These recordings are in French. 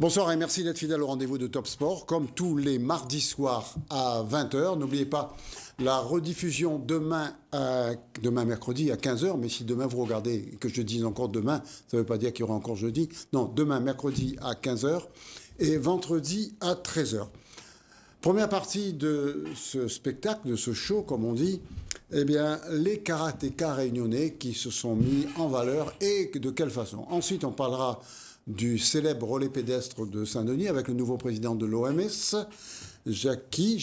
Bonsoir et merci d'être fidèle au rendez-vous de Top Sport. Comme tous les mardis soirs à 20 h, n'oubliez pas la rediffusion demain mercredi à 15 h. Mais si demain vous regardez et que je dis encore demain, ça ne veut pas dire qu'il y aura encore jeudi. Non, demain mercredi à 15 h et vendredi à 13 h. Première partie de ce spectacle, de ce show, comme on dit, eh bien, les karatékas réunionnais qui se sont mis en valeur et de quelle façon. Ensuite, on parlera du célèbre relais pédestre de Saint-Denis avec le nouveau président de l'OMS, Jackie,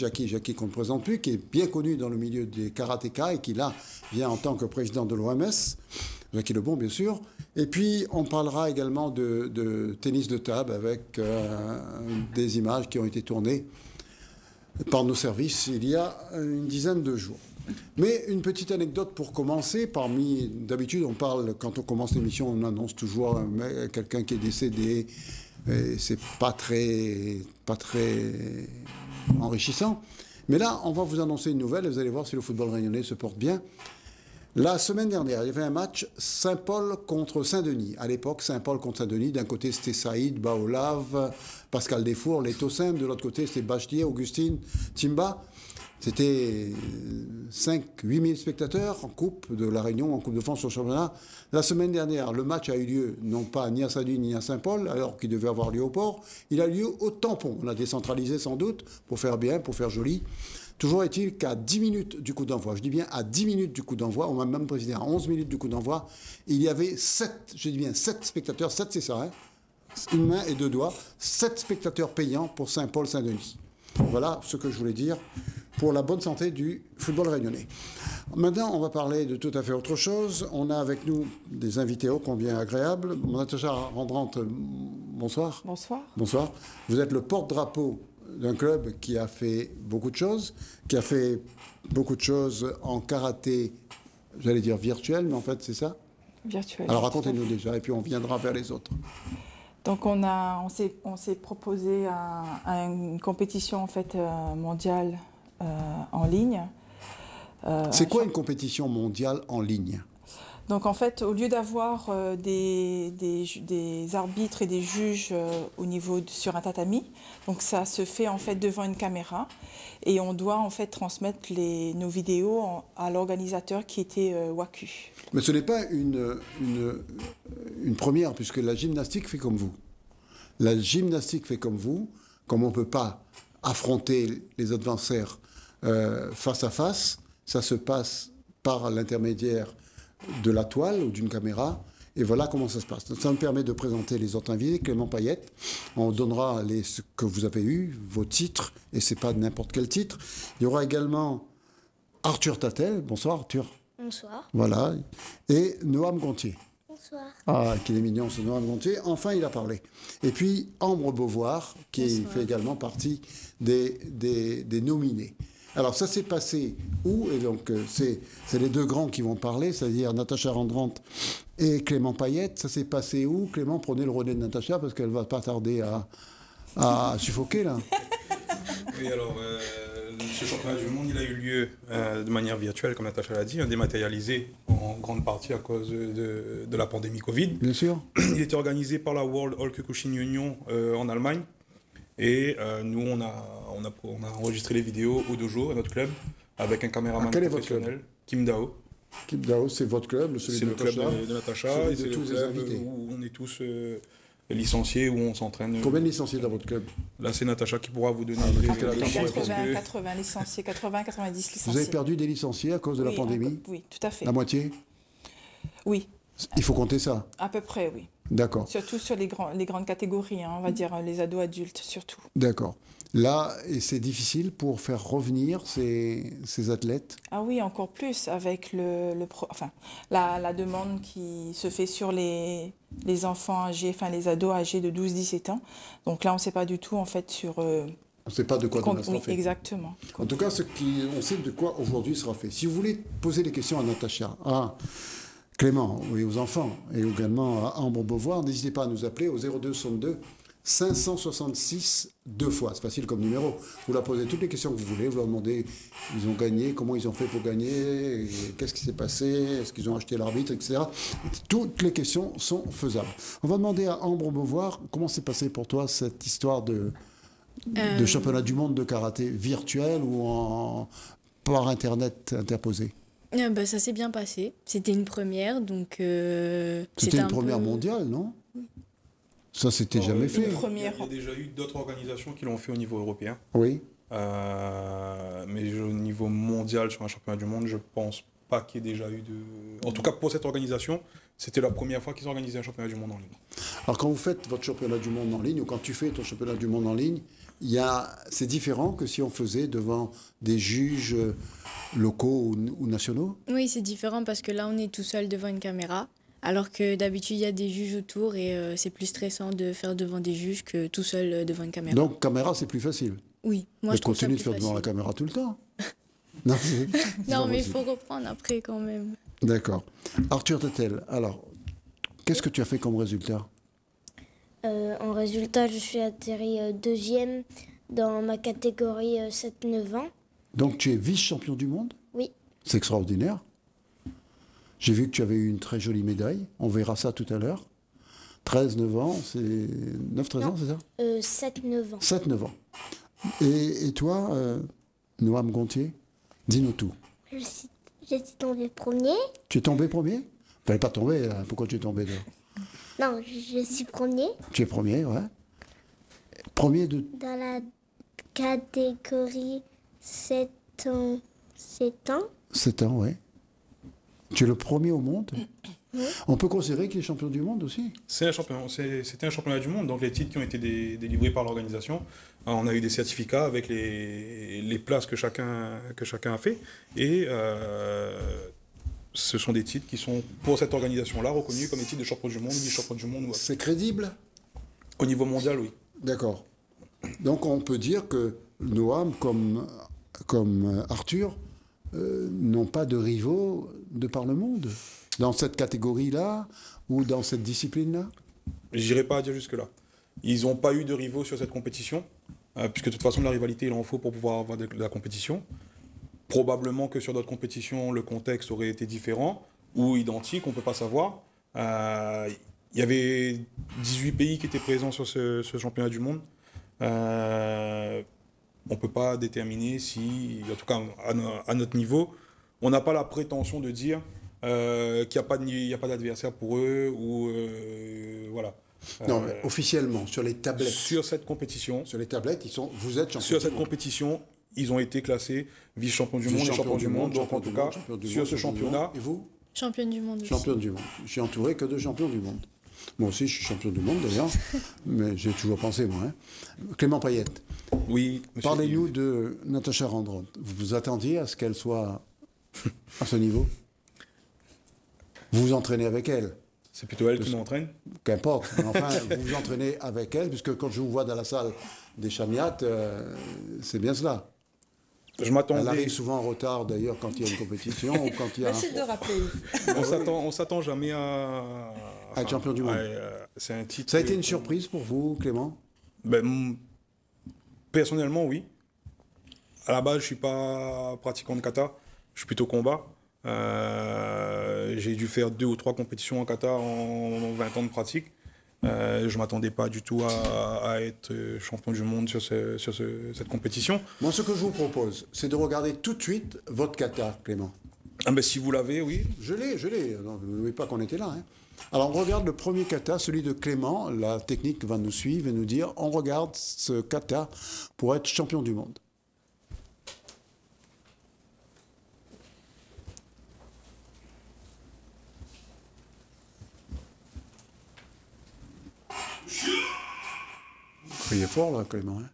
qu'on ne présente plus, qui est bien connu dans le milieu des karatékas et qui, là, vient en tant que président de l'OMS. Jackie Lebon, bien sûr. Et puis, on parlera également de tennis de table avec des images qui ont été tournées par nos services il y a une dizaine de jours. Mais une petite anecdote pour commencer. D'habitude, on parle, quand on commence l'émission, on annonce toujours quelqu'un qui est décédé. Et c'est pas très enrichissant. Mais là, on va vous annoncer une nouvelle et vous allez voir si le football réunionnais se porte bien. La semaine dernière, il y avait un match Saint-Paul contre Saint-Denis. À l'époque, Saint-Paul contre Saint-Denis. D'un côté, c'était Saïd, Baolav, Pascal Desfours, les Tossem. De l'autre côté, c'était Bachetier, Augustine, Timba. C'était 5-8 000 spectateurs en Coupe de la Réunion, en Coupe de France au championnat. La semaine dernière, le match a eu lieu, non pas ni à Saint-Denis ni à Saint-Paul, alors qu'il devait avoir lieu au port. Il a eu lieu au Tampon. On a décentralisé sans doute, pour faire bien, pour faire joli. Toujours est-il qu'à 10 minutes du coup d'envoi, je dis bien à 10 minutes du coup d'envoi, on m'a même précisé à 11 minutes du coup d'envoi, il y avait 7 spectateurs, 7 c'est ça, hein, une main et deux doigts, 7 spectateurs payants pour Saint-Paul-Saint-Denis. Voilà ce que je voulais dire pour la bonne santé du football réunionnais. Maintenant, on va parler de tout à fait autre chose. On a avec nous des invités ô combien agréables. Natacha Randrante, bonsoir. Bonsoir. Bonsoir. Vous êtes le porte-drapeau d'un club qui a fait beaucoup de choses, en karaté, j'allais dire virtuel, mais en fait c'est ça? Virtuel. Alors racontez-nous déjà, et puis on viendra vers les autres. Donc on s'est proposé à une compétition en fait mondiale en ligne. C'est quoi une compétition mondiale en ligne? Donc en fait, au lieu d'avoir des arbitres et des juges sur un tatami, donc ça se fait en fait devant une caméra et on doit en fait transmettre nos vidéos à l'organisateur qui était WACU. Mais ce n'est pas une première, puisque la gymnastique fait comme vous. La gymnastique fait comme vous, comme on ne peut pas affronter les adversaires face à face, ça se passe par l'intermédiaire de la toile ou d'une caméra, et voilà comment ça se passe. Ça me permet de présenter les autres invités. Clément Payette, on donnera ce que vous avez eu, vos titres, et c'est pas n'importe quel titre. Il y aura également Arthur Tatel, bonsoir Arthur. Bonsoir. Voilà, et Noam Gontier. Bonsoir. Ah, qu'il est mignon ce Noam Gontier, enfin il a parlé. Et puis Ambre Beauvoir, qui bonsoir. fait également partie des nominés. Alors, ça s'est passé où? Et donc, c'est les deux grands qui vont parler, c'est-à-dire Natacha Randrante et Clément Payette. Ça s'est passé où? Clément, prenez le relais de Natacha, parce qu'elle ne va pas tarder à suffoquer, là. Oui, alors, ce championnat du monde, il a eu lieu de manière virtuelle, comme Natacha l'a dit, dématérialisé en grande partie à cause de la pandémie Covid. Bien sûr. Il était organisé par la World Kyokushin Union en Allemagne. Et nous, on a enregistré les vidéos au dojo, à notre club, avec un caméraman professionnel, Kim Dao. Kim Dao, c'est votre club, celui de Natacha. C'est le club de Natacha, et c'est le club où on est tous licenciés, où on s'entraîne. Combien de licenciés dans votre club? Là, c'est Natacha qui pourra vous donner les 80 licenciés, 80-90 licenciés. Vous avez perdu des licenciés à cause de la pandémie? Oui, tout à fait. La moitié? Oui. Il faut compter ça? À peu près, oui. D'accord. Surtout sur les grandes catégories, hein, on va dire les ados adultes surtout. D'accord. Là, c'est difficile pour faire revenir ces athlètes? Ah oui, encore plus avec la demande qui se fait sur les enfants âgés, enfin les ados âgés de 12-17 ans. Donc là, on ne sait pas du tout en fait sur... on ne sait pas de quoi demain sera fait. Exactement. En tout cas, on sait de quoi aujourd'hui sera fait. Si vous voulez poser des questions à Natacha, à Clément et aux enfants, et également à Ambre Beauvoir, n'hésitez pas à nous appeler au 02 62 566 deux fois. C'est facile comme numéro. Vous leur posez toutes les questions que vous voulez. Vous leur demandez, ils ont gagné, comment ils ont fait pour gagner, qu'est-ce qui s'est passé, est-ce qu'ils ont acheté l'arbitre, etc. Toutes les questions sont faisables. On va demander à Ambre Beauvoir, comment s'est passé pour toi cette histoire de championnat du monde de karaté virtuel ou par Internet interposé? Ça s'est bien passé. C'était une première, donc... C'était une première mondiale, non? Ça, c'était jamais fait. Il y a déjà eu d'autres organisations qui l'ont fait au niveau européen. Oui. Mais au niveau mondial, sur un championnat du monde, je pense pas qu'il y ait déjà eu de... En tout cas, pour cette organisation, c'était la première fois qu'ils organisaient un championnat du monde en ligne. Alors, quand vous faites votre championnat du monde en ligne, ou quand tu fais ton championnat du monde en ligne, c'est différent que si on faisait devant des juges locaux ou nationaux? Oui, c'est différent parce que là, on est tout seul devant une caméra. Alors que d'habitude, il y a des juges autour et c'est plus stressant de faire devant des juges que tout seul devant une caméra. Donc, caméra, c'est plus facile? Oui, moi je trouve ça continue plus de faire facile. devant la caméra tout le temps. Non, non mais il faut reprendre après quand même. D'accord. Arthur Tetel, alors, qu'est-ce que tu as fait comme résultat? En résultat, je suis atterri deuxième dans ma catégorie 7-9 ans. Donc, tu es vice-champion du monde? Oui. C'est extraordinaire. J'ai vu que tu avais eu une très jolie médaille. On verra ça tout à l'heure. 13-9 ans, c'est 9-13 ans, c'est ça? 7-9 ans. 7-9 ans. Et toi, Noam Gontier, dis-nous tout. Je suis tombé premier. Tu es tombé premier? Fallait pas tomber, hein. Pourquoi tu es tombé là? Non, je suis premier. Tu es premier, ouais. Premier de... Dans la catégorie 7 ans. 7 ans. 7 ans, ouais. Tu es le premier au monde? Oui. On peut considérer qu'il est champion du monde aussi? C'était un championnat du monde, donc les titres qui ont été délivrés par l'organisation, on a eu des certificats avec les places que chacun a fait, et ce sont des titres qui sont, pour cette organisation-là, reconnus comme des titres de champion du monde, vice-champion du monde. C'est crédible? Au niveau mondial, oui. D'accord. Donc on peut dire que Noam, comme Arthur, n'ont pas de rivaux de par le monde, dans cette catégorie-là ou dans cette discipline-là? Je n'irai pas à dire jusque-là. Ils n'ont pas eu de rivaux sur cette compétition, puisque de toute façon, la rivalité, il en faut pour pouvoir avoir de la compétition. Probablement que sur d'autres compétitions, le contexte aurait été différent ou identique, on ne peut pas savoir. Il y avait 18 pays qui étaient présents sur ce championnat du monde. On ne peut pas déterminer si, en tout cas à notre niveau, on n'a pas la prétention de dire qu'il n'y a pas d'adversaire pour eux, ou voilà. Non, mais officiellement, sur les tablettes. Sur cette compétition. Sur les tablettes, vous êtes champion. Sur cette compétition, ils ont été classés vice-champion du monde et champion du monde. Donc en tout cas, sur ce championnat. Et vous? Championne du monde aussi. Championne du monde. Je suis entouré que de champions du monde. Moi aussi, je suis champion du monde d'ailleurs, mais j'ai toujours pensé, moi. Hein. Clément Payette. Oui, monsieur. Parlez-nous de Natacha Randron. Vous vous attendiez à ce qu'elle soit à ce niveau? Vous vous entraînez avec elle? C'est plutôt elle qui m'entraîne? Qu'importe. Enfin, vous vous entraînez avec elle, puisque quand je vous vois dans la salle des Chamiates, c'est bien cela. Je m'attendais. Elle arrive souvent en retard d'ailleurs quand il y a une compétition ou quand il y a. Merci de rappeler. On s'attend jamais à être champion du monde. C'est un titre. Ça a été une surprise pour vous, Clément? Personnellement, oui. À la base, je suis pas pratiquant de kata. Je suis plutôt combat. J'ai dû faire 2 ou 3 compétitions en kata en 20 ans de pratique. Je ne m'attendais pas du tout à être champion du monde sur cette compétition. Moi, ce que je vous propose, c'est de regarder tout de suite votre kata, Clément. Ah ben, si vous l'avez, oui. Je l'ai. N'oubliez pas qu'on était là. Hein. Alors, on regarde le premier kata, celui de Clément. La technique va nous suivre et nous dire, on regarde ce kata pour être champion du monde. Criez fort, là, Clément. Hein.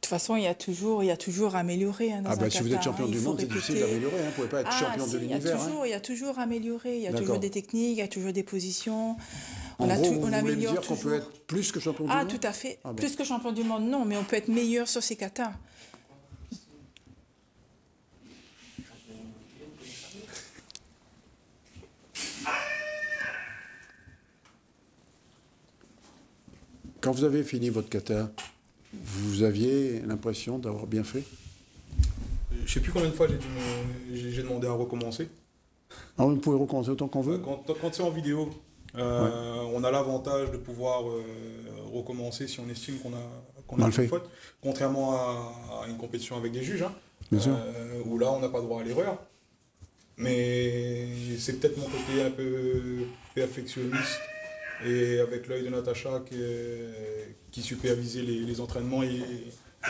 toute façon, il y a toujours à améliorer dans un Si vous êtes kata, champion hein. du monde, c'est difficile d'améliorer. Vous ne pouvez pas être champion de l'univers. Il y a toujours à améliorer. Il y a D'accord. toujours des techniques, il y a toujours des positions. En gros, vous on voulez me améliore dire qu'on toujours. peut être plus que champion du monde? Tout à fait. Ah bon. Plus que champion du monde, non, mais on peut être meilleur sur ces katas. Quand vous avez fini votre kata, vous aviez l'impression d'avoir bien fait? Je ne sais plus combien de fois j'ai demandé à recommencer. Ah, vous pouvez recommencer autant qu'on veut? Quand c'est en vidéo, on a l'avantage de pouvoir recommencer si on estime qu'on a fait une faute, contrairement à une compétition avec des juges, Bien sûr. où là on n'a pas droit à l'erreur. Mais c'est peut-être mon côté un peu perfectionniste et avec l'œil de Natacha qui supervisait les entraînements et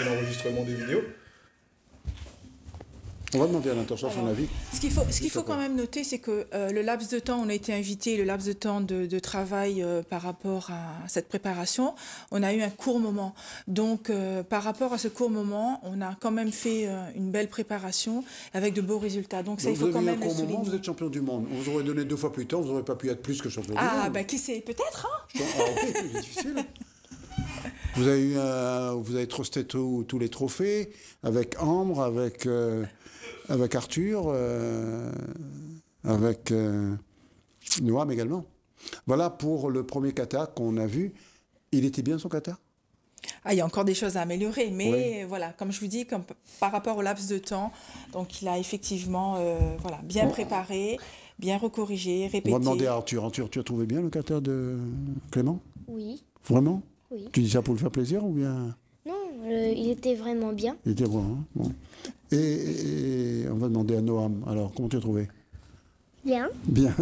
l'enregistrement des vidéos. On va demander à Natacha son avis. Ce qu'il faut quand même noter, c'est que le laps de temps, on a été invité, le laps de temps de travail par rapport à cette préparation, on a eu un court moment. Donc, par rapport à ce court moment, on a quand même fait une belle préparation avec de beaux résultats. Donc, ça, il faut quand même le souligner. Vous êtes champion du monde. On vous aurait donné 2 fois plus tard, vous n'aurez pas pu être plus que champion du monde. Ah, ben qui sait, peut-être, hein. Ok, c'est difficile. Vous avez trusté tous les trophées avec Ambre, avec Arthur, avec Noam également. Voilà pour le premier kata qu'on a vu. Il était bien son kata? Il y a encore des choses à améliorer, mais Oui. Voilà, comme je vous dis, par rapport au laps de temps, donc il a effectivement bien préparé, bien recorrigé, répété. On va demander à Arthur. Arthur, tu as trouvé bien le kata de Clément? Oui. Vraiment? Oui. Tu dis ça pour lui faire plaisir ou bien? Non, il était vraiment bien. Il était bon, hein? Bon. Et on va demander à Noam. Alors, comment tu as trouvé? Bien. Bien.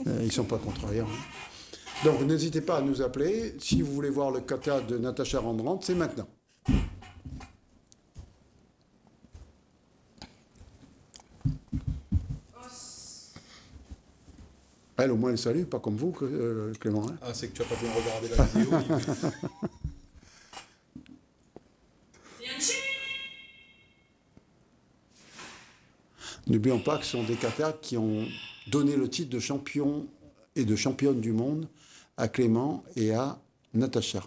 Ils ne sont pas contrariants. Hein. Donc, n'hésitez pas à nous appeler. Si vous voulez voir le kata de Natacha Rembrandt, c'est maintenant. Elle, au moins, elle salue, pas comme vous, Clément. Hein. Ah, c'est que tu n'as pas bien regardé la vidéo. N'oublions pas que ce sont des katas qui ont donné le titre de champion et de championne du monde à Clément et à Natacha.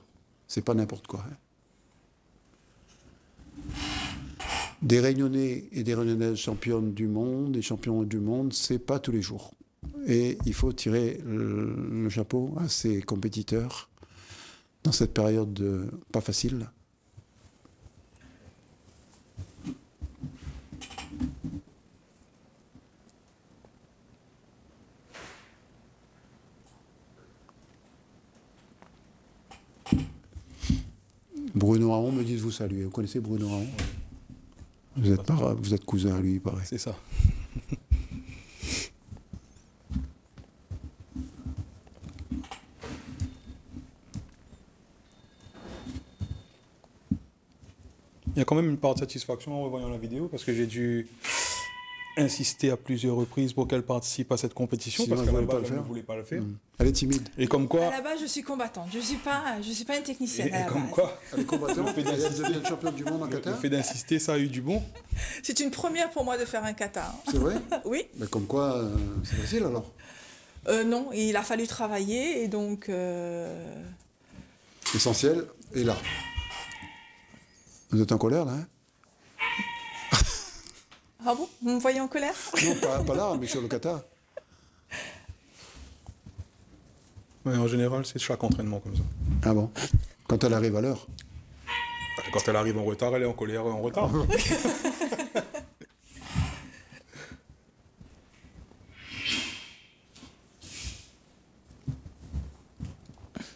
C'est pas n'importe quoi. Hein. Des Réunionnais et des Réunionnaises championnes du monde et champions du monde, c'est pas tous les jours. Et il faut tirer le chapeau à ces compétiteurs dans cette période pas facile. Bruno Aron me dit de vous saluer. Vous connaissez Bruno Aron? Vous êtes cousin à lui, il paraît. C'est ça. Il y a quand même une part de satisfaction en revoyant la vidéo parce que j'ai dû insister à plusieurs reprises pour qu'elle participe à cette compétition. Sinon, parce qu'à la elle base, voulait pas elle le ne voulait pas le faire. Elle est timide. Et comme À quoi, la base, je suis combattante. Je suis pas une technicienne. à la comme base. quoi Elle est combattante. Le fait Elle devient championne du monde en le kata. fait d'insister, ça a eu du bon. C'est une première pour moi de faire un kata. Hein. C'est vrai? Oui. Mais comme quoi, c'est facile alors. Non, il a fallu travailler et donc. L'essentiel est là. Vous êtes en colère là? Hein? Ah bon? Vous me voyez en colère? Non, pas là, mais sur le kata. Ouais, en général, c'est chaque entraînement comme ça. Ah bon? Quand elle arrive à l'heure. Quand elle arrive en retard, elle est en colère en retard.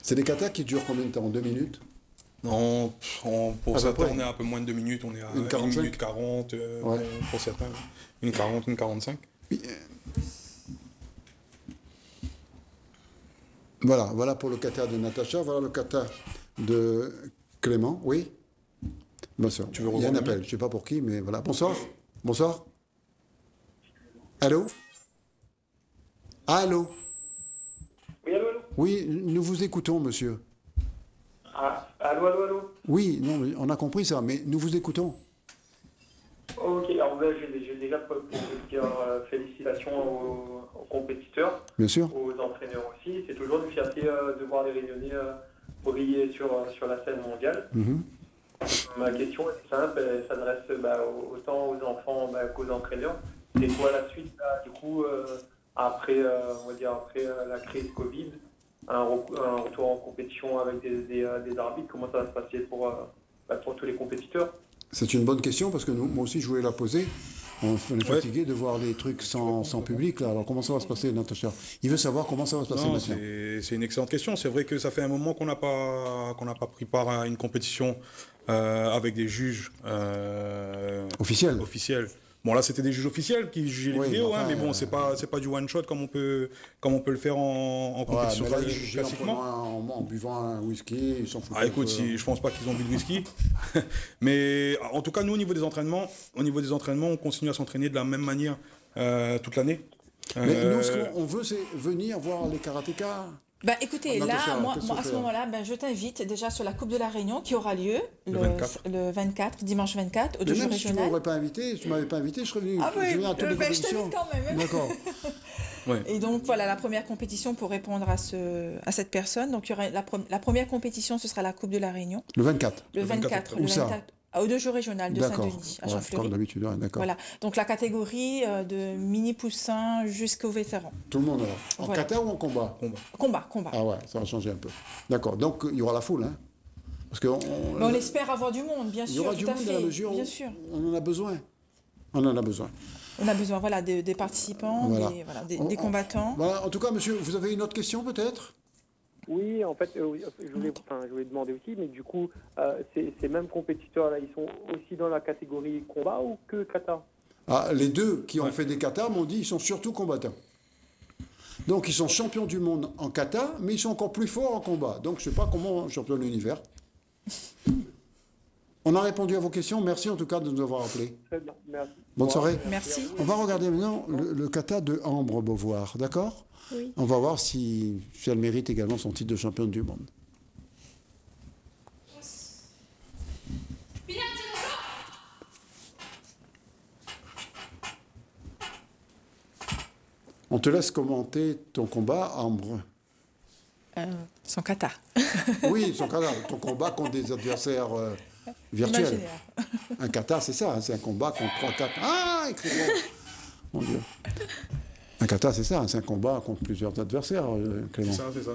C'est des katas qui durent combien de temps? 2 minutes? Non, pour À peu certains, près. on est à un peu moins de 2 minutes. On est à Une 45? 1 minute 40. Ouais. Pour certains, une 40, une 45. Oui. Voilà pour le kata de Natacha. Voilà le kata de Clément. Oui? Bonsoir. Tu veux Il y a un revoir le appel. Je ne sais pas pour qui, mais voilà. Bonsoir. Bonsoir. Allô? Allô? Oui, allô, allô. Oui, nous vous écoutons, monsieur. Allô, allô, allô. Oui, non, mais on a compris ça, mais nous vous écoutons. Ok, alors ben, j'ai déjà pour dire félicitations aux compétiteurs, Bien sûr. aux entraîneurs aussi. C'est toujours une fierté de voir les Réunionnais briller sur la scène mondiale. Mhm. Ma question est simple, elle s'adresse autant aux enfants qu'aux entraîneurs. C'est quoi la suite là, du coup après, on va dire après la crise Covid, un retour en compétition avec des arbitres, comment ça va se passer pour tous les compétiteurs? C'est une bonne question parce que moi aussi je voulais la poser. On est fatigué de voir les trucs sans public là. Alors comment ça va se passer, Natacha? Il veut savoir comment ça va se passer Non, maintenant. c'est une excellente question. C'est vrai que ça fait un moment qu'on n'a pas pris part à une compétition avec des juges officiels. Bon, là, c'était des juges officiels qui jugeaient les vidéos, mais bon, c'est pas du one shot comme on peut le faire en compétition mais là, ils jugeaient classiquement. en buvant un whisky, ils s'en foutent. Ah, écoute, je pense pas qu'ils ont bu de whisky. Mais en tout cas, nous, au niveau des entraînements, on continue à s'entraîner de la même manière toute l'année. Mais nous, ce qu'on veut, c'est venir voir les karatékas. Bah écoutez, Natacha, là, moi, qu'est-ce qu'on à ce fait, moment-là, je t'invite déjà sur la Coupe de la Réunion qui aura lieu le 24, dimanche 24, au Mais jeux même si tu régional. m'aurais pas invité, si tu m'avais pas invité, je serais venu. Ah oui, je viens à toutes les je compétitions. t'invite quand même. D'accord. Ouais. Et donc voilà, la première compétition pour répondre à cette personne. Donc il y aura la première compétition, ce sera la Coupe de la Réunion. Le 24. Le 24. Où ça? Au deux jeux régional de D'accord. Saint-Denis, à Ouais, Jean-Fleury. comme d'habitude, ouais, d'accord. Voilà. Donc la catégorie de mini poussin jusqu'aux vétérans. Tout le monde alors. En Voilà. kata ou en combat? Combat. Ah ouais, ça va changer un peu. D'accord. Donc il y aura la foule, hein? Parce que Mais on espère avoir du monde, bien sûr. il y aura du tout à monde fait, à la mesure bien où sûr. on en a besoin. On en a besoin. On a besoin, voilà, des participants, Voilà. des combattants. Voilà. En tout cas, monsieur, vous avez une autre question peut-être? Oui, en fait, je voulais demander aussi, mais du coup, ces mêmes compétiteurs-là, ils sont aussi dans la catégorie combat ou que kata? Ah, les deux qui ont fait des katas m'ont dit qu'ils sont surtout combattants. Donc ils sont champions du monde en kata, mais ils sont encore plus forts en combat. Donc je ne sais pas comment champion de l'univers. On a répondu à vos questions. Merci en tout cas de nous avoir appelés. Très bien, merci. Bonne soirée. Merci. On va regarder maintenant le kata de Ambre Beauvoir, d'accord? Oui. On va voir si elle mérite également son titre de championne du monde. On te laisse commenter ton combat, Ambre. Son kata. Oui, ton combat contre des adversaires virtuels. Imaginaire. Un kata, c'est ça, hein, c'est un combat contre 3-4. Ah, écrivez-moi. Mon Dieu. Un kata, c'est ça, hein, c'est un combat contre plusieurs adversaires, Clément. C'est ça.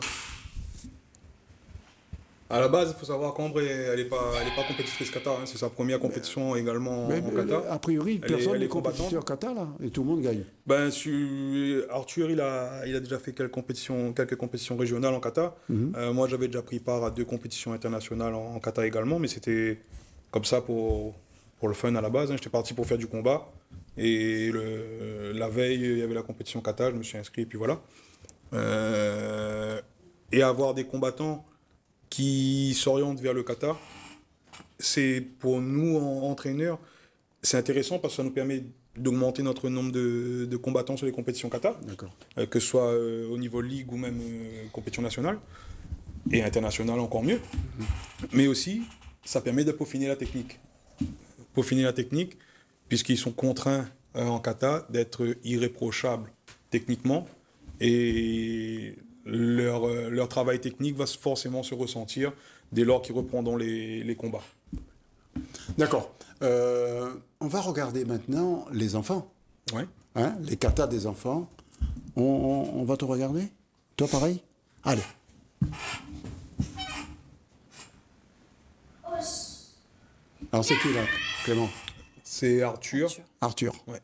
À la base, il faut savoir qu'Ambre, elle n'est pas compétitrice kata. Hein. C'est sa première compétition également Mais, en kata. a priori, personne elle n'est est combattante. compétiteur kata, là, et tout le monde gagne. Ben, Arthur, il a déjà fait quelques compétitions régionales en kata. Moi, j'avais déjà pris part à 2 compétitions internationales en kata également, mais c'était comme ça pour le fun à la base. Hein. J'étais parti pour faire du combat. Et la veille, il y avait la compétition kata, je me suis inscrit, et puis voilà. Et avoir des combattants qui s'orientent vers le kata, c'est pour nous, entraîneurs, c'est intéressant parce que ça nous permet d'augmenter notre nombre de combattants sur les compétitions kata, que ce soit au niveau ligue ou même compétition nationale, et internationale encore mieux. Mais aussi, ça permet de peaufiner la technique. Puisqu'ils sont contraints en kata d'être irréprochables techniquement, et leur travail technique va forcément se ressentir dès lors qu'ils reprendront les combats. D'accord. On va regarder maintenant les enfants. Ouais. Hein, les katas des enfants. On va te regarder? Toi, pareil? Allez. Alors, c'est qui, là, Clément? C'est Arthur. Arthur. Ouais.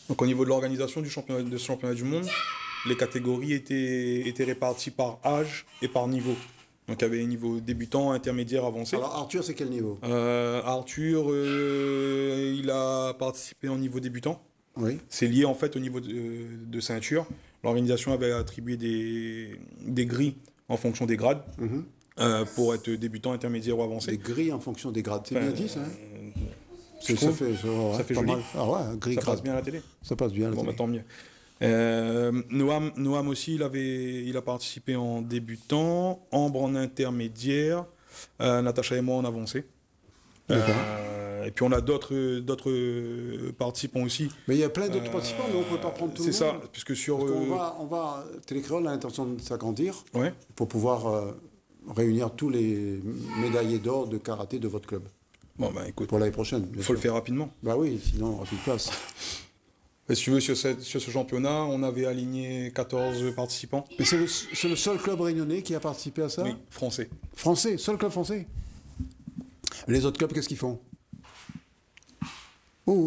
Donc au niveau de l'organisation de ce championnat du monde, les catégories étaient réparties par âge et par niveau. Donc il y avait les niveaux débutants, intermédiaires, avancés. Alors Arthur, c'est quel niveau? Arthur, il a participé en niveau débutant. Oui. C'est lié en fait au niveau de ceinture. L'organisation avait attribué des grilles en fonction des grades pour être débutant, intermédiaire ou avancé. Des grilles en fonction des grades. C'est bien dit, ça, hein? Ça fait pas joli. mal. Ah ouais, gris Ça grade. passe bien à la télé. Ça passe bien à la Bon, télé. bah, tant mieux. Noam aussi, il a participé en débutant, Ambre en intermédiaire, Natacha et moi en avancée. Et puis on a d'autres participants aussi. Mais il y a plein d'autres participants, mais on ne peut pas prendre tout le monde. C'est ça, puisque sur... Télécréole a l'intention de s'agrandir Ouais. pour pouvoir réunir tous les médaillés d'or de karaté de votre club. Bon, bah écoute, pour l'année prochaine. il faut le faire rapidement. Bah oui, sinon on n'aura plus de place. Et si tu veux, sur ce championnat, on avait aligné 14 participants. Mais c'est le seul club réunionnais qui a participé à ça? Oui, français. Français, seul club français. Les autres clubs, qu'est-ce qu'ils font?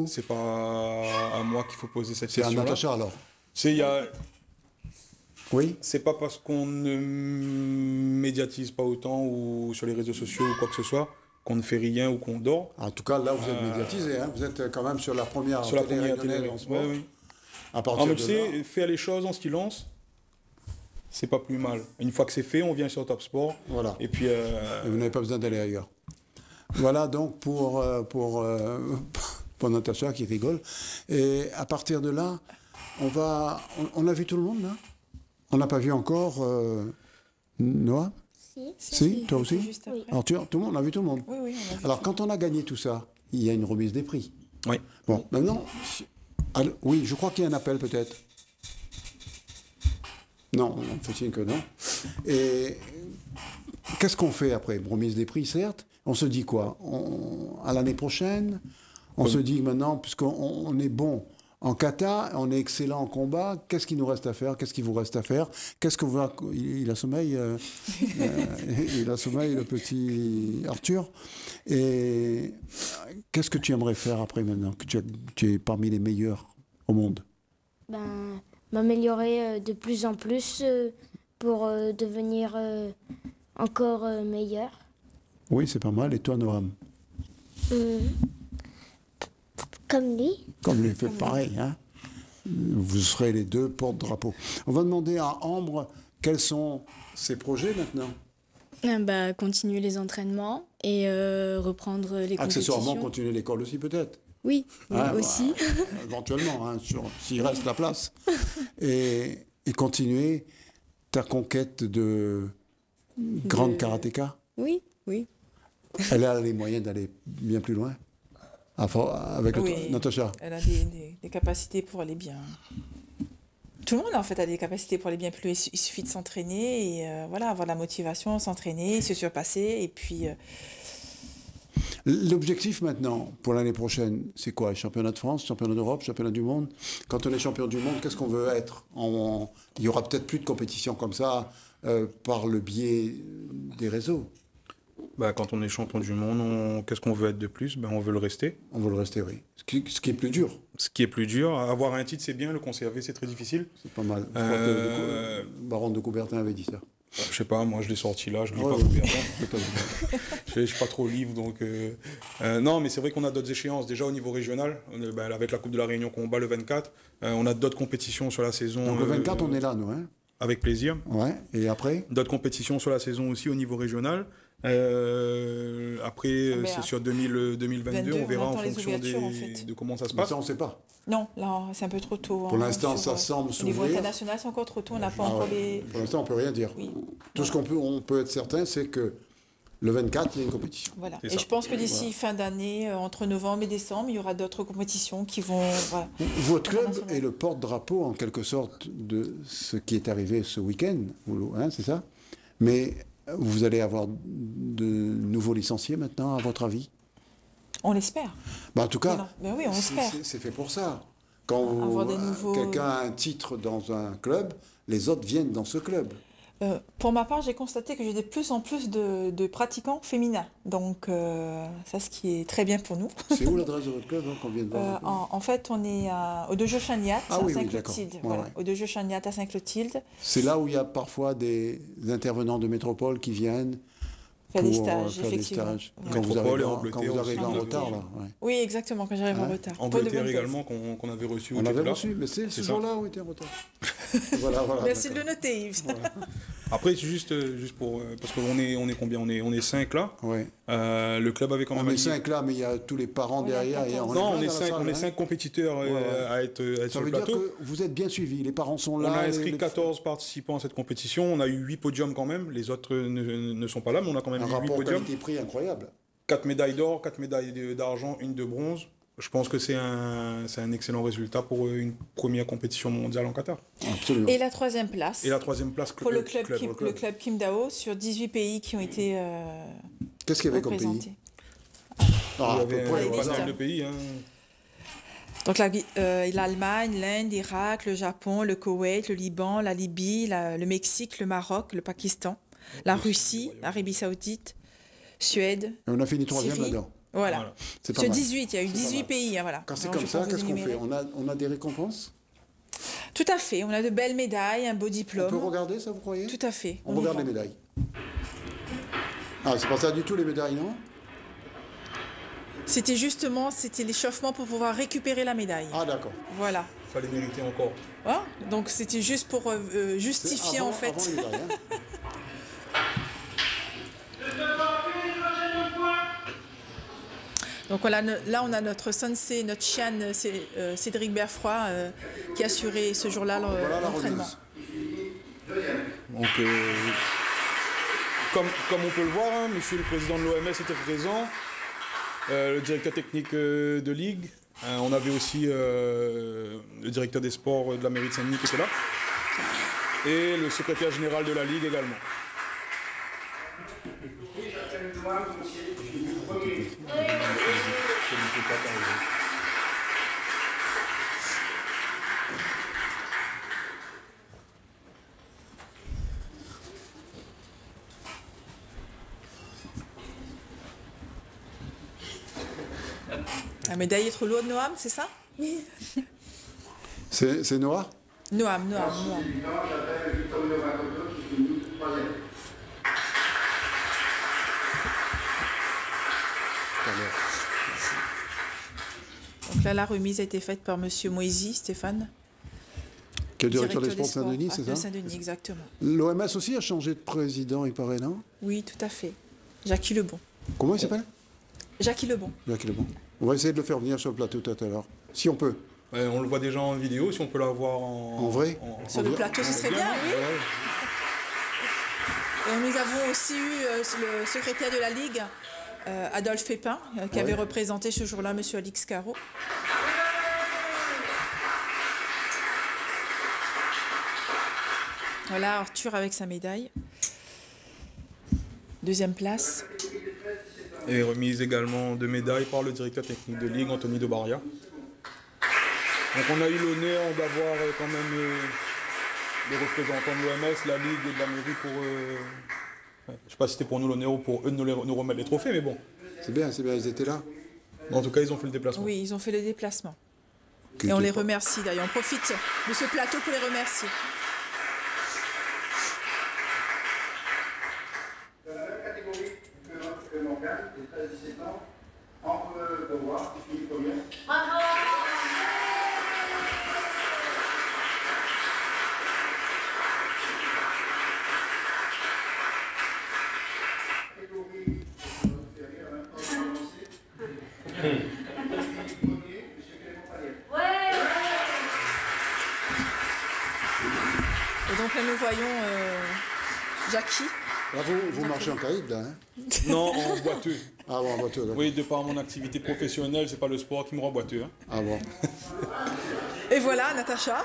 C'est pas à moi qu'il faut poser cette question-là. C'est à Natacha alors. Oui. C'est pas parce qu'on ne médiatise pas autant ou sur les réseaux sociaux ou quoi que ce soit qu'on ne fait rien ou qu'on dort. En tout cas, là, vous êtes médiatisé. Hein. Vous êtes quand même sur la première télé en sport. Oui. À partir mais de tu sais, faire les choses en silence, c'est pas plus mal. Une fois que c'est fait, on vient sur Top Sport. Voilà. Et puis. Et vous n'avez pas besoin d'aller ailleurs. Voilà donc pour Natacha qui rigole. Et à partir de là, on a vu tout le monde là? On n'a pas vu encore Noah? Si, toi aussi? Oui. Arthur, tout le monde, on a vu tout le monde. Oui, on a vu. Alors quand on a gagné tout ça, il y a une remise des prix. Oui. Bon, maintenant, oui, je crois qu'il y a un appel peut-être. Non, on fait signe que non. Et qu'est-ce qu'on fait après? Remise des prix, certes. On se dit quoi? À l'année prochaine, on se dit maintenant, puisqu'on est bon en kata, on est excellent en combat, qu'est-ce qu'il nous reste à faire? Qu'est-ce qu'il vous reste à faire? Qu'est-ce que vous... Il a sommeil, il a sommeil, le petit Arthur. Et qu'est-ce que tu aimerais faire après maintenant, que tu es parmi les meilleurs au monde? M'améliorer de plus en plus pour devenir encore meilleur. Oui, c'est pas mal. Et toi, Noam? Comme lui. Comme lui, fait pareil. Hein? Vous serez les deux porte-drapeau. On va demander à Ambre quels sont ses projets maintenant. Continuer les entraînements et reprendre les compétitions. Accessoirement, continuer l'école aussi peut-être. Oui, aussi. Éventuellement, hein, s'il reste la place. Et continuer ta conquête de grande karatéka. Oui. Elle a les moyens d'aller bien plus loin avec Natacha. Elle a des capacités pour aller bien. Tout le monde en fait a des capacités pour aller bien plus. Il suffit de s'entraîner et avoir la motivation, s'entraîner, se surpasser et puis. L'objectif maintenant pour l'année prochaine, c'est quoi? Championnat de France, championnat d'Europe, championnat du monde. Quand on est champion du monde, qu'est-ce qu'on veut être? Il y aura peut-être plus de compétition comme ça par le biais des réseaux. Quand on est champion du monde, qu'est-ce qu'on veut être de plus? On veut le rester. On veut le rester, oui. Ce qui est plus dur. Ce qui est plus dur. Avoir un titre, c'est bien. Le conserver, c'est très difficile. C'est pas mal. Je crois que le baron de Coubertin avait dit ça. Je sais pas, moi je l'ai sorti là, je lis pas Coubertin. Je suis pas trop livre, donc... Non, mais c'est vrai qu'on a d'autres échéances. Déjà au niveau régional, avec la Coupe de la Réunion qu'on bat le 24, on a d'autres compétitions sur la saison. Donc le 24, on est là, nous, hein? Avec plaisir. Ouais, et après? D'autres compétitions sur la saison aussi au niveau régional. Après, c'est sur 2022, on verra en fonction de comment ça se passe. Mais ça, on ne sait pas. Non, là, c'est un peu trop tôt. Pour l'instant, ça semble s'ouvrir. Au niveau international, c'est encore trop tôt. On n'a pas encore les... Pour l'instant, on ne peut rien dire. Oui. Tout ce qu'on peut être certain, c'est que le 24, il y a une compétition. Voilà. Et je pense que d'ici fin d'année, entre novembre et décembre, il y aura d'autres compétitions qui vont... Votre club est le porte-drapeau, en quelque sorte, de ce qui est arrivé ce week-end, hein, c'est ça? Mais... Vous allez avoir de nouveaux licenciés maintenant, à votre avis? On l'espère. En tout cas, oui, on l'espère. C'est fait pour ça. Quand quelqu'un a un titre dans un club, les autres viennent dans ce club. Pour ma part, j'ai constaté que j'ai de plus en plus de pratiquants féminins. Donc, ça, ce qui est très bien pour nous. C'est où l'adresse de votre club qu'on vient de voir? En fait, on est au Dojo Chagnat, à Saint-Clotilde. Voilà. Au Dojo Chagnat à Saint-Clotilde. C'est là où il y a parfois des intervenants de métropole qui viennent faire des stages, effectivement. Quand vous arrivez en retard, là. Ouais. Oui, exactement, quand j'arrive en retard. Angleterre également, qu'on avait reçu. On l'avait reçu, mais c'est ce jour-là où on était en retard. Voilà, voilà. Merci de d'accord. le noter, Yves. Après, juste pour. Parce qu'on est combien on est 5 là. Ouais. Le club avait quand même. On est 5 là, mais il y a tous les parents On est à derrière. Et 14. Non, plein on est dans la 5 salle, hein. 5 compétiteurs Ouais. à être Ça sur le veut dire plateau. que vous êtes bien suivis. Les parents sont On là. a inscrit les- 14 participants à cette compétition. On a eu 8 podiums quand même. Les autres ne sont pas là, mais on a quand même Un eu 8 rapport podiums. qualité-prix incroyable. 4 médailles d'or, 4 médailles d'argent, une de bronze. Je pense que c'est un excellent résultat pour une première compétition mondiale en Qatar. Absolument. Et la troisième place Et la troisième place pour le club, le club Kim Dao sur 18 pays qui ont été Qu'est-ce qu'il y avait comme pays? représentés. Ah, Il y à peu avait près, les un voilà. listes. panel de pays. Hein. Donc l'Allemagne, l'Inde, l'Irak, le Japon, le Koweït, le Liban, la Libye, le Mexique, le Maroc, le Pakistan, la Russie, l'Arabie Saoudite, Suède. Et on a fini 3e Syrie. là-dedans. Voilà. Voilà. C'est pas Sur mal. 18, il y a eu pas 18 mal. pays. Hein, voilà. Quand c'est Alors, comme je ça, peux vous qu'est-ce qu'on fait? énumérer. On a des récompenses? Tout à fait. On a de belles médailles, un beau On peut diplôme. regarder ça, vous croyez? Tout à fait. On y regarde va. les médailles. Ah, c'est pas ça du tout les médailles, non? C'était justement, c'était l'échauffement pour pouvoir récupérer la médaille. Ah, d'accord. Voilà. Fallait mériter encore. Hein, donc c'était juste pour C'est justifier avant- en fait. avant les médailles, hein. Donc voilà, là on a notre sensei, notre chien Cédric Berfroy qui a assuré ce jour-là Voilà la l'entraînement. remise. Donc, comme on peut le voir, hein, monsieur le président de l'OMS était présent, le directeur technique de Ligue. On avait aussi le directeur des sports de la mairie de Saint-Denis qui était là. Et le secrétaire général de la Ligue également. La médaille est trop lourde, Noam, c'est ça? C'est Noah? Noam. Donc là, la remise a été faite par monsieur Moisy, Stéphane. Qui est le directeur des sports de Saint-Denis, c'est de ça? Saint-Denis, exactement. L'OMS aussi a changé de président, il paraît, non? Oui, tout à fait. Jackie Lebon. Comment il s'appelle? Jackie Lebon. Jacques Lebon. On va essayer de le faire venir sur le plateau tout à l'heure. Si on peut. On le voit déjà en vidéo, si on peut l'avoir En vrai? Sur le plateau, ce serait bien, oui. Ouais. Et nous avons aussi eu le secrétaire de la Ligue, Adolphe Pépin, qui avait représenté ce jour-là M. Alix Caro. Voilà, Arthur avec sa médaille. Deuxième place. Et remise également de médailles par le directeur technique de Ligue, Anthony de Baria. Donc on a eu l'honneur d'avoir quand même les représentants de l'OMS, la Ligue et de la mairie pour... je ne sais pas si c'était pour nous l'honneur ou pour eux de nous remettre les trophées, mais bon. C'est bien, ils étaient là. En tout cas, ils ont fait le déplacement. Oui, ils ont fait le déplacement. Qui Et on était les pas- remercie d'ailleurs. On profite de ce plateau pour les remercier. Et donc là, nous voyons Jackie. Là, vous marchez en caïd, là, hein? Non, en boiteux. Ah bon, en voiture, d'accord. Oui, de par mon activité professionnelle, c'est pas le sport qui me rend boiteux. Hein. Ah bon. Et voilà, Natacha.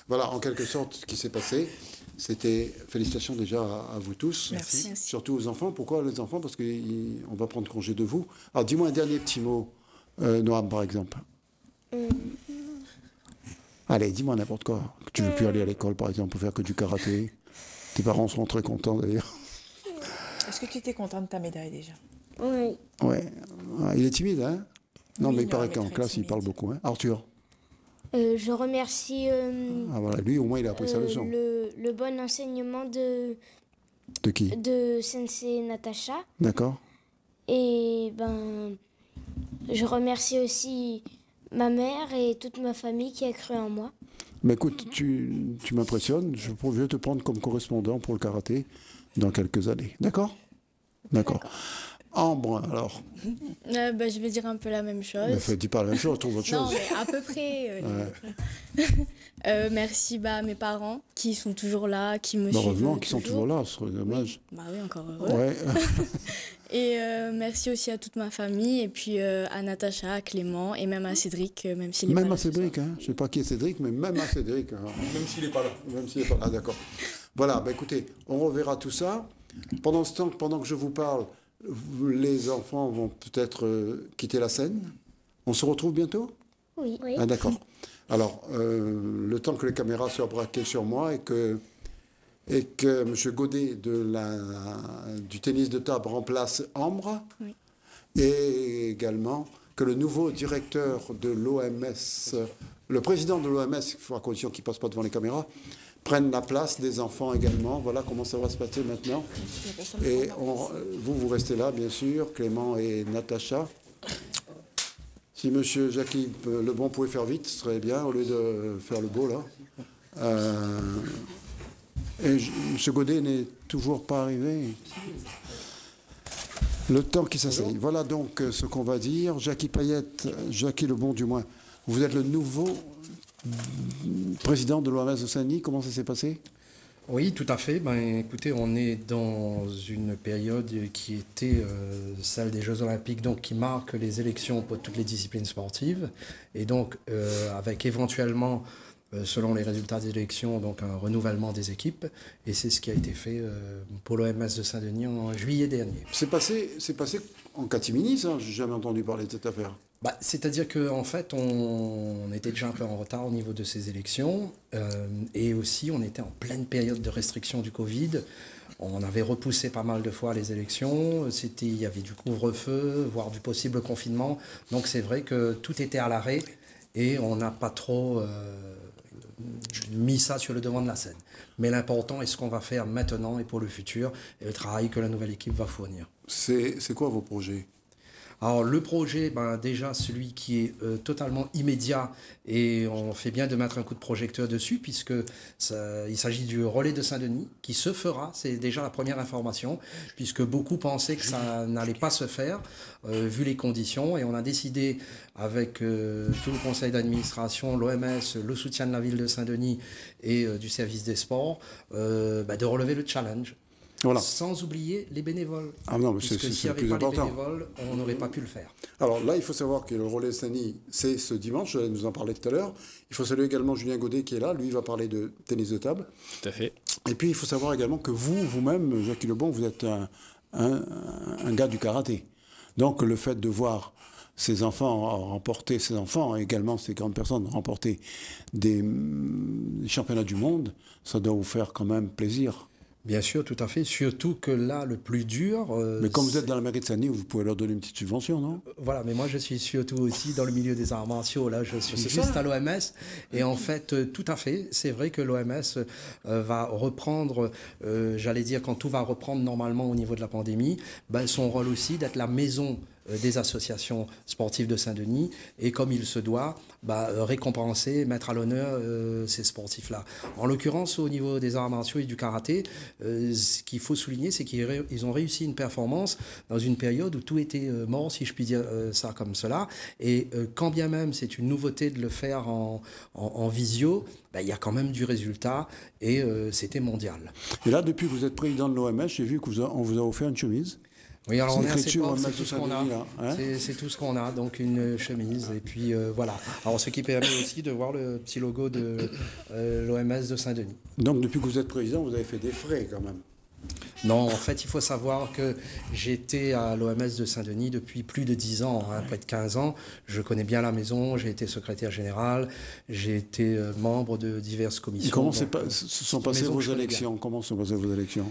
Voilà, en quelque sorte, ce qui s'est passé, c'était félicitations déjà à vous tous. Merci. Surtout aux enfants. Pourquoi les enfants? Parce qu'on va prendre congé de vous. Alors, dis-moi un dernier petit mot, Noam, par exemple. Allez, dis-moi n'importe quoi. Que tu veux plus aller à l'école, par exemple, pour faire que du karaté. Tes parents seront très contents, d'ailleurs. Est-ce que tu étais content de ta médaille déjà? Oui. Ouais. Ah, il est timide, hein? Non, Oui, mais il paraît mais qu'en très classe, il timide. parle beaucoup. Hein? Arthur. Je remercie Ah voilà, lui, au moins, il a appris sa leçon. le bon enseignement de De qui? de Sensei Natacha. D'accord. Et je remercie aussi ma mère et toute ma famille qui a cru en moi. Mais écoute, tu m'impressionnes. Je vais te prendre comme correspondant pour le karaté dans quelques années. D'accord? D'accord. Ambre, alors. Je vais dire un peu la même chose. Mais dis pas la même chose, trouve autre Non, chose. mais à peu près. Merci à mes parents qui sont toujours là, qui me suivent. Heureusement qu'ils sont toujours là, ce serait dommage. Oui. Bah oui, encore heureux. Ouais. Et merci aussi à toute ma famille, et puis à Natacha, à Clément, et même à Cédric, même s'il est pas Même là à ce soir. Cédric, hein. Je sais pas qui est Cédric, mais même à Cédric. Hein. Même s'il n'est pas là. Même s'il n'est pas là, d'accord. Voilà, écoutez, on reverra tout ça. Pendant ce temps, pendant que je vous parle, les enfants vont peut-être quitter la scène. On se retrouve bientôt? Oui. Ah, d'accord. Alors, le temps que les caméras soient braquées sur moi et que M. Godet du tennis de table remplace Ambre, Oui. et également que le nouveau directeur de l'OMS, le président de l'OMS, il faut à condition qu'il ne passe pas devant les caméras, prenne la place des enfants également. Voilà comment ça va se passer maintenant. Et vous restez là, bien sûr, Clément et Natacha. Si M. Jackie Lebon pouvait faire vite, ce serait bien, au lieu de faire le beau, là. Et M. Godet n'est toujours pas arrivé. Le temps qui s'asseye. Voilà donc ce qu'on va dire. Jackie Lebon du moins, vous êtes le nouveau président de l'OMS de Saint-Denis. Comment ça s'est passé? Oui, tout à fait. Écoutez, on est dans une période qui était celle des Jeux Olympiques, donc qui marque les élections pour toutes les disciplines sportives. Et donc, avec éventuellement, selon les résultats des élections, donc un renouvellement des équipes. Et c'est ce qui a été fait pour l'OMS de Saint-Denis en juillet dernier. C'est passé en catimini, ça? J'ai jamais entendu parler de cette affaire. C'est-à-dire qu'en fait, on était déjà un peu en retard au niveau de ces élections et aussi on était en pleine période de restriction du Covid. On avait repoussé pas mal de fois les élections, il y avait du couvre-feu, voire du possible confinement. Donc c'est vrai que tout était à l'arrêt et on n'a pas trop mis ça sur le devant de la scène. Mais l'important est ce qu'on va faire maintenant et pour le futur et le travail que la nouvelle équipe va fournir. C'est quoi vos projets? Alors le projet, déjà celui qui est totalement immédiat et on fait bien de mettre un coup de projecteur dessus puisque il s'agit du relais de Saint-Denis qui se fera, c'est déjà la première information puisque beaucoup pensaient que ça n'allait pas se faire vu les conditions et on a décidé avec tout le conseil d'administration, l'OMS, le soutien de la ville de Saint-Denis et du service des sports de relever le challenge. Voilà. Sans oublier les bénévoles. Ah non, mais c'est s'il n'y le avait plus pas important. les bénévoles, on n'aurait pas pu le faire. Alors là, il faut savoir que le relais Saint-Denis, c'est ce dimanche, je nous en parlais tout à l'heure. Il faut saluer également Julien Godet qui est là, lui il va parler de tennis de table. Tout à fait. Et puis il faut savoir également que vous-même, Jackie Lebon, vous êtes un gars du karaté. Donc le fait de voir ces enfants et également ces grandes personnes remporter des championnats du monde, ça doit vous faire quand même plaisir. Bien sûr, tout à fait. Surtout que là, le plus dur... mais comme vous êtes dans la mairie de Saint-Denis, vous pouvez leur donner une petite subvention, non? Voilà, mais moi je suis surtout aussi dans le milieu des arts martiaux. Là, je suis juste à l'OMS. Et en fait, tout à fait, c'est vrai que l'OMS va reprendre, j'allais dire, quand tout va reprendre normalement au niveau de la pandémie, son rôle aussi d'être la maison des associations sportives de Saint-Denis et comme il se doit, récompenser, mettre à l'honneur ces sportifs-là. En l'occurrence, au niveau des arts martiaux et du karaté, ce qu'il faut souligner, c'est qu'ils ont réussi une performance dans une période où tout était mort, si je puis dire ça comme cela. Et quand bien même c'est une nouveauté de le faire en visio, il y a quand même du résultat et c'était mondial. Et là, depuis que vous êtes président de l'OMS, j'ai vu qu'on vous a offert une chemise. Oui, alors on est assez écriture, pauvres, c'est tout ce qu'on a. Hein, c'est tout ce qu'on a, donc une chemise et puis voilà. Alors ce qui permet aussi de voir le petit logo de l'OMS de Saint-Denis. Donc depuis que vous êtes président, vous avez fait des frais quand même. Non, en fait, il faut savoir que j'étais à l'OMS de Saint-Denis depuis plus de 10 ans, près de 15 ans. Je connais bien la maison, j'ai été secrétaire général, j'ai été membre de diverses commissions. Et comment se sont passées vos élections? Comment se sont passées vos élections?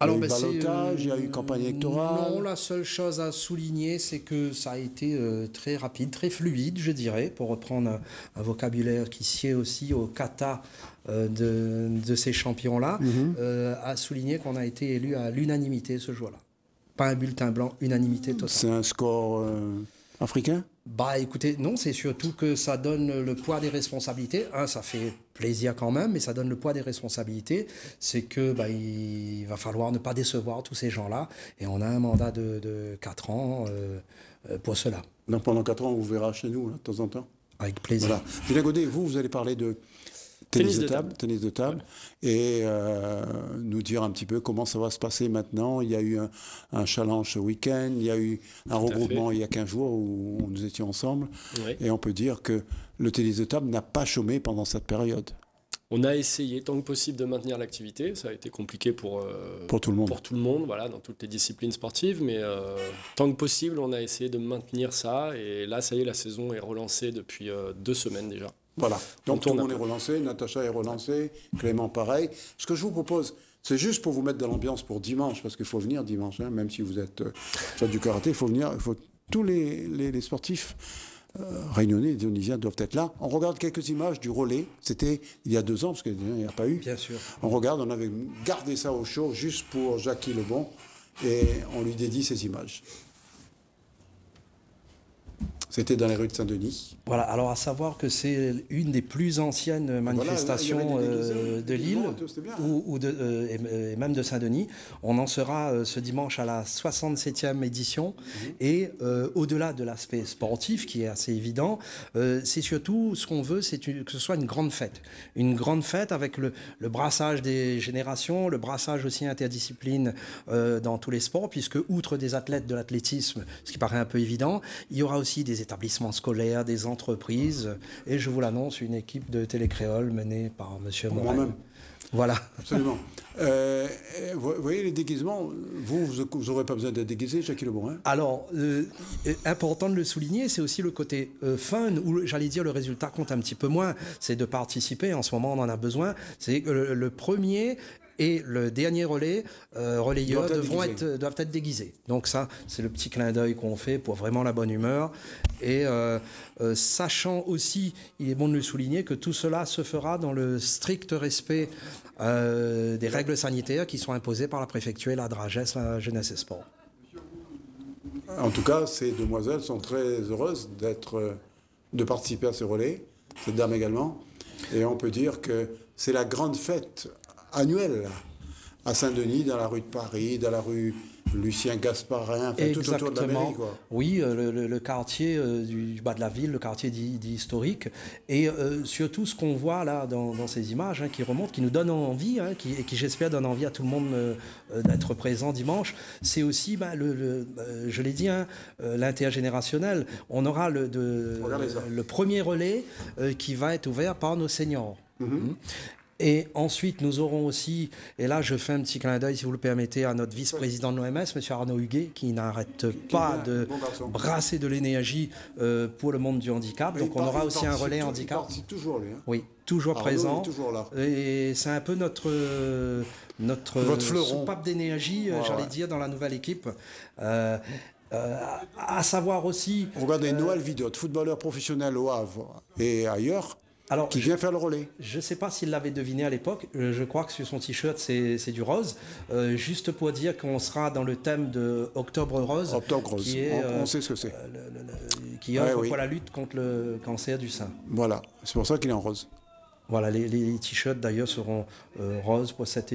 Alors, il y a eu ballottage, il y a eu campagne électorale. Non, la seule chose à souligner, c'est que ça a été très rapide, très fluide, je dirais, pour reprendre un vocabulaire qui sied aussi au kata de ces champions-là, à souligner qu'on a été élu à l'unanimité ce jour-là. Pas un bulletin blanc, unanimité totale. C'est un score africain ? Bah écoutez, non, c'est surtout que ça donne le poids des responsabilités. Ça fait plaisir quand même, mais ça donne le poids des responsabilités. C'est que il va falloir ne pas décevoir tous ces gens-là. Et on a un mandat de 4 ans pour cela. Donc pendant 4 ans, on vous verra chez nous, là, de temps en temps. Avec plaisir. Voilà. Julien Godet, vous allez parler de tennis de table, et nous dire un petit peu comment ça va se passer maintenant. Il y a eu un challenge ce week-end, il y a eu un regroupement il y a 15 jours où nous étions ensemble, et on peut dire que le tennis de table n'a pas chômé pendant cette période. On a essayé tant que possible de maintenir l'activité, ça a été compliqué pour tout le monde. Pour tout le monde, voilà, dans toutes les disciplines sportives, mais tant que possible, on a essayé de maintenir ça, et là, ça y est, la saison est relancée depuis 2 semaines déjà. Voilà, donc tout le monde est relancé, Natacha est relancée, Clément pareil. Ce que je vous propose, c'est juste pour vous mettre dans l'ambiance pour dimanche, parce qu'il faut venir dimanche, hein, même si vous êtes faites du karaté, il faut venir, tous les sportifs réunionnais et dionysiens doivent être là. On regarde quelques images du relais, c'était il y a 2 ans, parce qu'il n'y a pas eu. Bien sûr. On regarde, on avait gardé ça au chaud, juste pour Jackie Lebon, et on lui dédie ces images. C'était dans les rues de Saint-Denis. Voilà, alors à savoir que c'est une des plus anciennes manifestations de Lille et même de Saint-Denis. On en sera ce dimanche à la 67e édition. Et au-delà de l'aspect sportif, qui est assez évident, c'est surtout ce qu'on veut, c'est que ce soit une grande fête. Une grande fête avec le brassage des générations, le brassage aussi interdiscipline dans tous les sports, puisque outre des athlètes de l'athlétisme, ce qui paraît un peu évident, il y aura aussi des établissements scolaires, des entreprises, et je vous l'annonce, une équipe de télécréole menée par M. Morel. Moi-même. Voilà. Absolument. Vous voyez les déguisements, vous n'aurez pas besoin d'être déguisé, Jackie Lebon, hein ? Alors, important de le souligner, c'est aussi le côté fun, où j'allais dire le résultat compte un petit peu moins, c'est de participer, en ce moment on en a besoin, c'est que le premier et le dernier relayeur doivent être déguisés. Donc ça, c'est le petit clin d'œil qu'on fait pour vraiment la bonne humeur. Et sachant aussi, il est bon de le souligner, que tout cela se fera dans le strict respect des règles sanitaires qui sont imposées par la préfecture et la Dragesse, la Jeunesse et Sport. En tout cas, ces demoiselles sont très heureuses de participer à ce relais, cette dame également. Et on peut dire que c'est la grande fête annuelle à Saint-Denis, dans la rue de Paris, dans la rue Lucien Gasparin, enfin, tout autour de la mairie, quoi. Oui, le quartier du bas de la ville, le quartier dit historique. Et surtout, ce qu'on voit là dans ces images qui remontent, qui nous donnent envie, et qui j'espère donne envie à tout le monde d'être présent dimanche, c'est aussi, je l'ai dit, l'intergénérationnel. On aura le premier relais qui va être ouvert par nos seniors. Et ensuite, nous aurons aussi, et là je fais un petit clin d'œil, si vous le permettez, à notre vice-président de l'OMS, M. Arnaud Huguet, qui n'arrête pas de brasser de l'énergie pour le monde du handicap. Donc on aura aussi un relais handicap. Il toujours, lui. Hein. Oui, toujours présent. Toujours là. Et c'est un peu notre soupape d'énergie, j'allais dire, dans la nouvelle équipe. À savoir aussi... Regardez, Noël Vidotte, footballeur professionnel au Havre et ailleurs, qui vient faire le relais. Je ne sais pas s'il l'avait deviné à l'époque. Je crois que sur son t-shirt, c'est du rose. Juste pour dire qu'on sera dans le thème de Octobre Rose. Octobre Rose, on sait ce que c'est. Qui œuvre pour la lutte contre le cancer du sein. Voilà, c'est pour ça qu'il est en rose. Voilà, les t-shirts d'ailleurs seront roses pour cette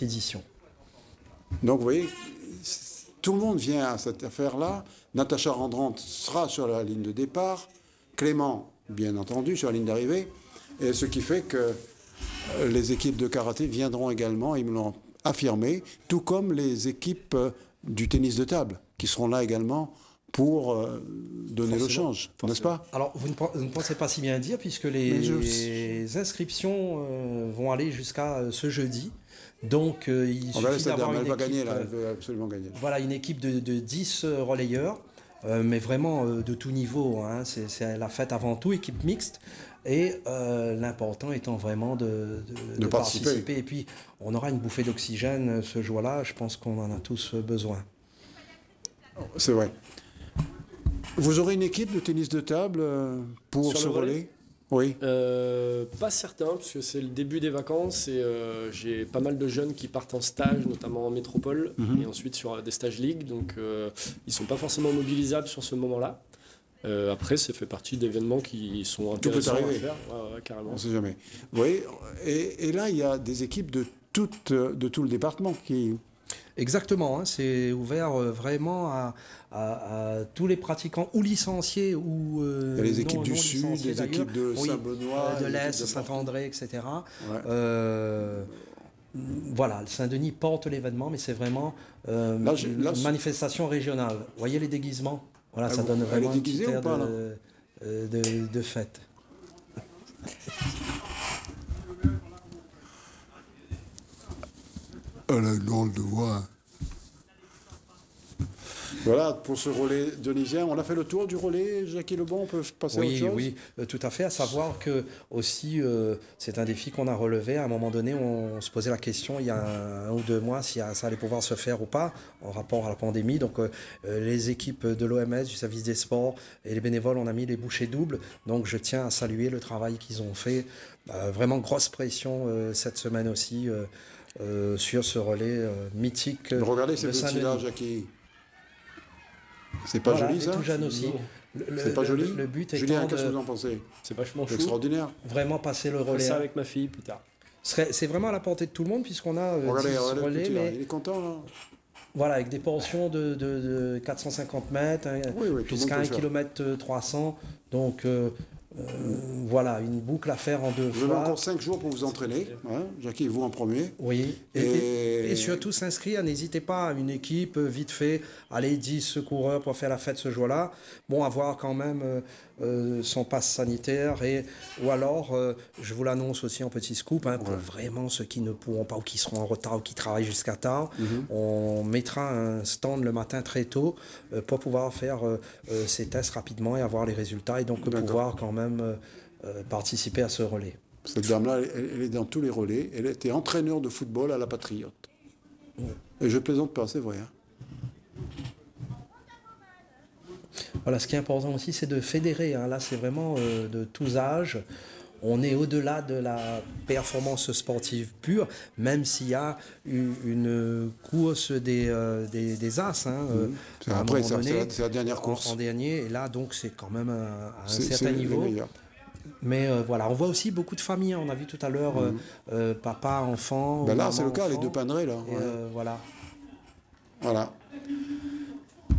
édition. Donc vous voyez, tout le monde vient à cette affaire-là. Natacha Rendrante sera sur la ligne de départ. Clément, bien entendu, sur la ligne d'arrivée. Et ce qui fait que les équipes de karaté viendront également, ils me l'ont affirmé, tout comme les équipes du tennis de table, qui seront là également pour donner le change, n'est-ce pas? Alors, vous ne pensez pas si bien dire, puisque les inscriptions vont aller jusqu'à ce jeudi. Donc, il suffit d'avoir une équipe... Elle va gagner, là, elle veut absolument gagner. Voilà, une équipe de 10 relayeurs. Mais vraiment de tout niveau, c'est la fête avant tout, équipe mixte. Et l'important étant vraiment de participer. Et puis, on aura une bouffée d'oxygène ce jour-là. Je pense qu'on en a tous besoin. C'est vrai. Vous aurez une équipe de tennis de table pour ce relais? Oui. Pas certain, parce que c'est le début des vacances et j'ai pas mal de jeunes qui partent en stage, notamment en métropole, et ensuite sur des stages ligue, donc ils sont pas forcément mobilisables sur ce moment-là. Après, ça fait partie d'événements qui sont intéressants à faire. Ouais, carrément. On ne sait jamais. Oui, et là, il y a des équipes de tout le département qui... Exactement, hein, c'est ouvert vraiment à tous les pratiquants ou licenciés ou il y a les équipes du Sud, les équipes de Saint-Benoît, de l'Est, Saint-André, etc. Ouais. Voilà, Saint-Denis porte l'événement, mais c'est vraiment une manifestation régionale. Vous voyez les déguisements? Voilà, ça donne vraiment un petit air de fête. À la grande voix. Voilà, pour ce relais dionysien, on a fait le tour du relais, Jackie Lebon, on peut passer à autre chose? Oui, tout à fait, à savoir que aussi, c'est un défi qu'on a relevé. À un moment donné, on se posait la question, il y a 1 ou 2 mois, si ça allait pouvoir se faire ou pas, en rapport à la pandémie. Donc, les équipes de l'OMS, du service des sports et les bénévoles, on a mis les bouchées doubles. Donc, je tiens à saluer le travail qu'ils ont fait. Vraiment grosse pression cette semaine aussi. Sur ce relais mythique. Regardez ces petits-là, Jackie. C'est pas joli, ça? Tout jeune aussi. C'est pas joli? Le but est Julien, qu'est-ce que vous en pensez? C'est vachement chou. Extraordinaire. Vraiment passer le relais. Ça avec ma fille plus tard. C'est vraiment à la portée de tout le monde, puisqu'on a regardez, 10 regardez relais. Mais... Il est content, là. Voilà, avec des portions de 450 mètres, jusqu'à 1 km 300. Donc, voilà, une boucle à faire en 2 fois. Vous avez encore 5 jours pour vous entraîner, hein, Jackie, vous en premier. Oui, et surtout s'inscrire, n'hésitez pas à une équipe, vite fait, allez, 10 coureurs pour faire la fête ce jour-là. Bon, avoir quand même son passe sanitaire, ou alors, je vous l'annonce aussi en petit scoop, hein, pour vraiment ceux qui ne pourront pas, ou qui seront en retard, ou qui travaillent jusqu'à tard, on mettra un stand le matin très tôt pour pouvoir faire ces tests rapidement et avoir les résultats, et donc pouvoir quand même participer à ce relais. Cette dame-là, elle est dans tous les relais. Elle était entraîneur de football à la Patriote. Et je plaisante pas, c'est vrai. Hein. Voilà, ce qui est important aussi, c'est de fédérer. Hein. Là, c'est vraiment de tous âges. On est au-delà de la performance sportive pure, même s'il y a une course des As. Hein, après, c'est la dernière course. En dernier, et là, donc, c'est quand même à un certain niveau. Mais voilà, on voit aussi beaucoup de familles. Hein. On a vu tout à l'heure papa, enfant. Ben là, c'est le cas, les 2 Pannerets, là. Voilà. Voilà.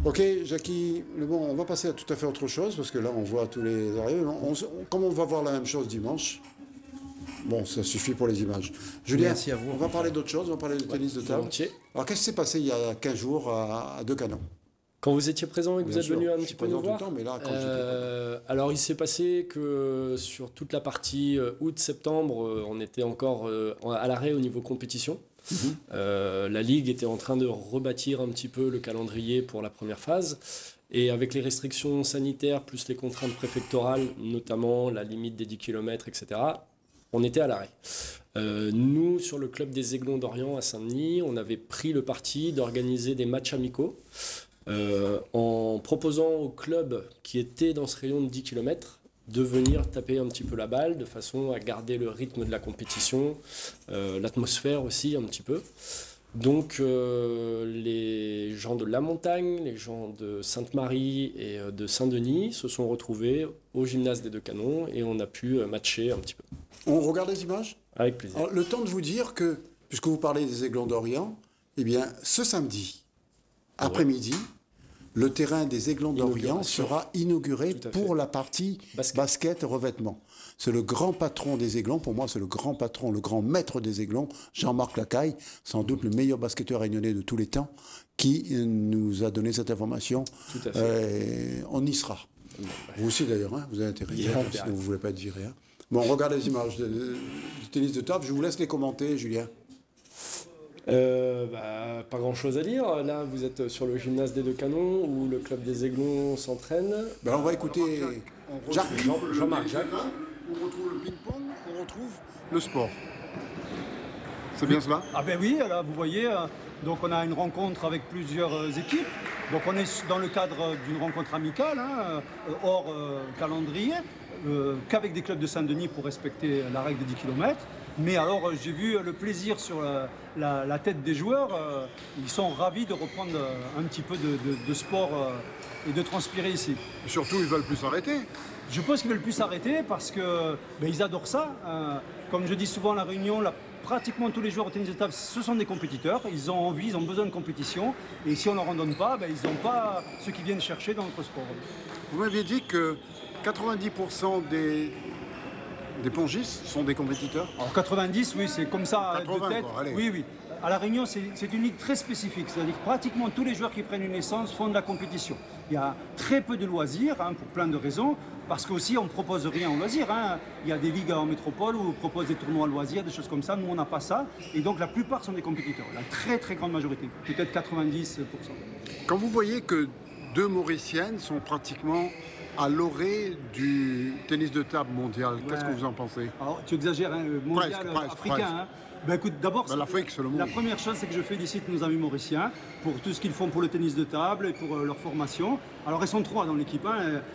Ok, Jackie, on va passer à tout à fait autre chose, parce que là, on voit tous les arrivées. Comme on va voir la même chose dimanche, bon, ça suffit pour les images. Julien, merci à vous. On va parler d'autre chose, on va parler de tennis de table. Alors, qu'est-ce qui s'est passé il y a 15 jours à Deux-Canons? Quand vous étiez présent et que vous êtes venu un petit peu nous voir, mais là, alors il s'est passé que sur toute la partie août-septembre, on était encore à l'arrêt au niveau compétition. La Ligue était en train de rebâtir un petit peu le calendrier pour la première phase. Et avec les restrictions sanitaires, plus les contraintes préfectorales, notamment la limite des 10 km, etc., on était à l'arrêt. Nous, sur le club des Aiglons d'Orient à Saint-Denis, on avait pris le parti d'organiser des matchs amicaux en proposant aux clubs qui étaient dans ce rayon de 10 km de venir taper un petit peu la balle de façon à garder le rythme de la compétition, l'atmosphère aussi un petit peu. Donc les gens de La Montagne, les gens de Sainte-Marie et de Saint-Denis se sont retrouvés au gymnase des Deux-Canons et on a pu matcher un petit peu. On regarde les images? Avec plaisir. Alors, le temps de vous dire que, puisque vous parlez des Aiglons d'Orient, eh bien, ce samedi après-midi, le terrain des Aiglons d'Orient sera inauguré pour la partie basket revêtement. C'est le grand patron des Aiglons, pour moi c'est le grand patron, le grand maître des Aiglons, Jean-Marc Lacaille, sans doute le meilleur basketteur réunionnais de tous les temps, qui nous a donné cette information. Tout à fait. On y sera. Vous aussi d'ailleurs, hein, vous avez intérêt, sinon vous ne voulez pas être viré. Hein. Bon, regardez les images du tennis de table, je vous laisse les commenter, Julien. Pas grand chose à dire. Là, vous êtes sur le gymnase des Deux-Canons où le club des Aiglons s'entraîne. On va écouter Jean-Marc Jacques. on retrouve le ping-pong, on retrouve le sport. C'est bien cela? Ah ben oui, là vous voyez, donc on a une rencontre avec plusieurs équipes. Donc on est dans le cadre d'une rencontre amicale, hein, hors calendrier, qu'avec des clubs de Saint-Denis pour respecter la règle des 10 km. Mais alors j'ai vu le plaisir sur la tête des joueurs. Ils sont ravis de reprendre un petit peu de sport et de transpirer ici. Et surtout, ils veulent plus s'arrêter. Je pense qu'ils veulent plus s'arrêter parce que ils adorent ça. Comme je dis souvent à La Réunion, pratiquement tous les joueurs au tennis de table, ce sont des compétiteurs. Ils ont envie, ils ont besoin de compétition. Et si on ne leur en donne pas, ils n'ont pas ce qu'ils viennent chercher dans notre sport. Vous m'aviez dit que 90% des pongistes sont des compétiteurs? Alors 90, oui, c'est comme ça 80, de tête. quoi, allez. Oui, oui. À La Réunion, c'est une ligue très spécifique. C'est-à-dire que pratiquement tous les joueurs qui prennent une licence font de la compétition. Il y a très peu de loisirs, pour plein de raisons. Parce qu'aussi, on ne propose rien en loisirs. Il y a des ligues en métropole où on propose des tournois à loisirs, des choses comme ça. Nous, on n'a pas ça. Et donc, la plupart sont des compétiteurs. La très, très grande majorité. Peut-être 90%. Quand vous voyez que 2 Mauriciennes sont pratiquement à l'orée du tennis de table mondial, qu'est-ce que vous en pensez? Alors, tu exagères, mondial, presque, africain. Écoute, d'abord, l'Afrique, c'est le monde. La première chose, c'est que je félicite nos amis mauriciens pour tout ce qu'ils font pour le tennis de table et pour leur formation. Alors, elles sont 3 dans l'équipe.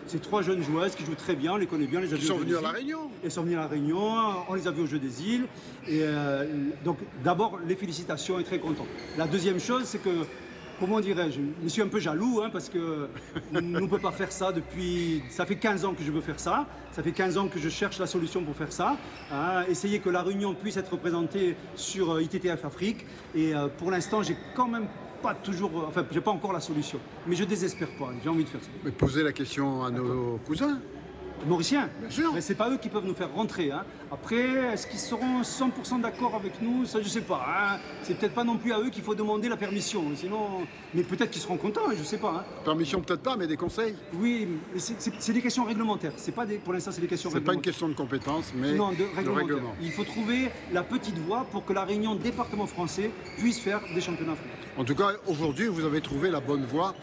C'est 3 jeunes joueuses qui jouent très bien, on les connaît bien. Les Ils sont venus à La Réunion. Elles sont venues à La Réunion, on les a vus au Jeu des Îles. Et donc, d'abord, les félicitations et très content. La deuxième chose, c'est que, comment dirais-je, je suis un peu jaloux parce que on ne peut pas faire ça depuis... Ça fait 15 ans que je veux faire ça. Ça fait 15 ans que je cherche la solution pour faire ça. Essayer que La Réunion puisse être représentée sur ITTF Afrique. Et pour l'instant, j'ai quand même pas toujours... Enfin, j'ai pas encore la solution. Mais je désespère pas. J'ai envie de faire ça. Mais posez la question à nos cousins. Mauriciens, bien sûr. Mais c'est pas eux qui peuvent nous faire rentrer. Après, est-ce qu'ils seront 100% d'accord avec nous? Ça, je sais pas. C'est peut-être pas non plus à eux qu'il faut demander la permission. Sinon, mais peut-être qu'ils seront contents. Je sais pas. Permission peut-être pas, mais des conseils. Oui, mais c'est des questions réglementaires. C'est pas pour l'instant, c'est des questions réglementaires. C'est pas une question de compétence, mais non, de règlement. Il faut trouver la petite voie pour que La Réunion, département français, puisse faire des championnats africains. En tout cas, aujourd'hui, vous avez trouvé la bonne voie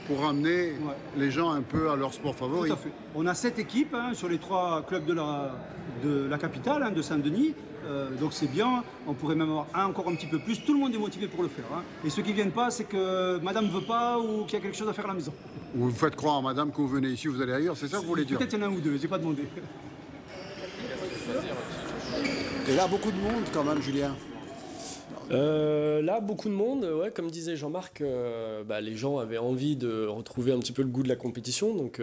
pour ramener les gens un peu à leur sport favori. Tout à fait. On a 7 équipes sur les 3 clubs de la capitale, de Saint-Denis. Donc c'est bien. On pourrait même avoir encore un petit peu plus. Tout le monde est motivé pour le faire. Et ceux qui ne viennent pas, c'est que madame ne veut pas ou qu'il y a quelque chose à faire à la maison. Vous faites croire à madame que vous venez ici, vous allez ailleurs, c'est ça que vous voulez dire? Peut-être il y en a un ou deux, j'ai pas demandé. Et là, beaucoup de monde quand même, Julien. Là, beaucoup de monde, comme disait Jean-Marc, les gens avaient envie de retrouver un petit peu le goût de la compétition, donc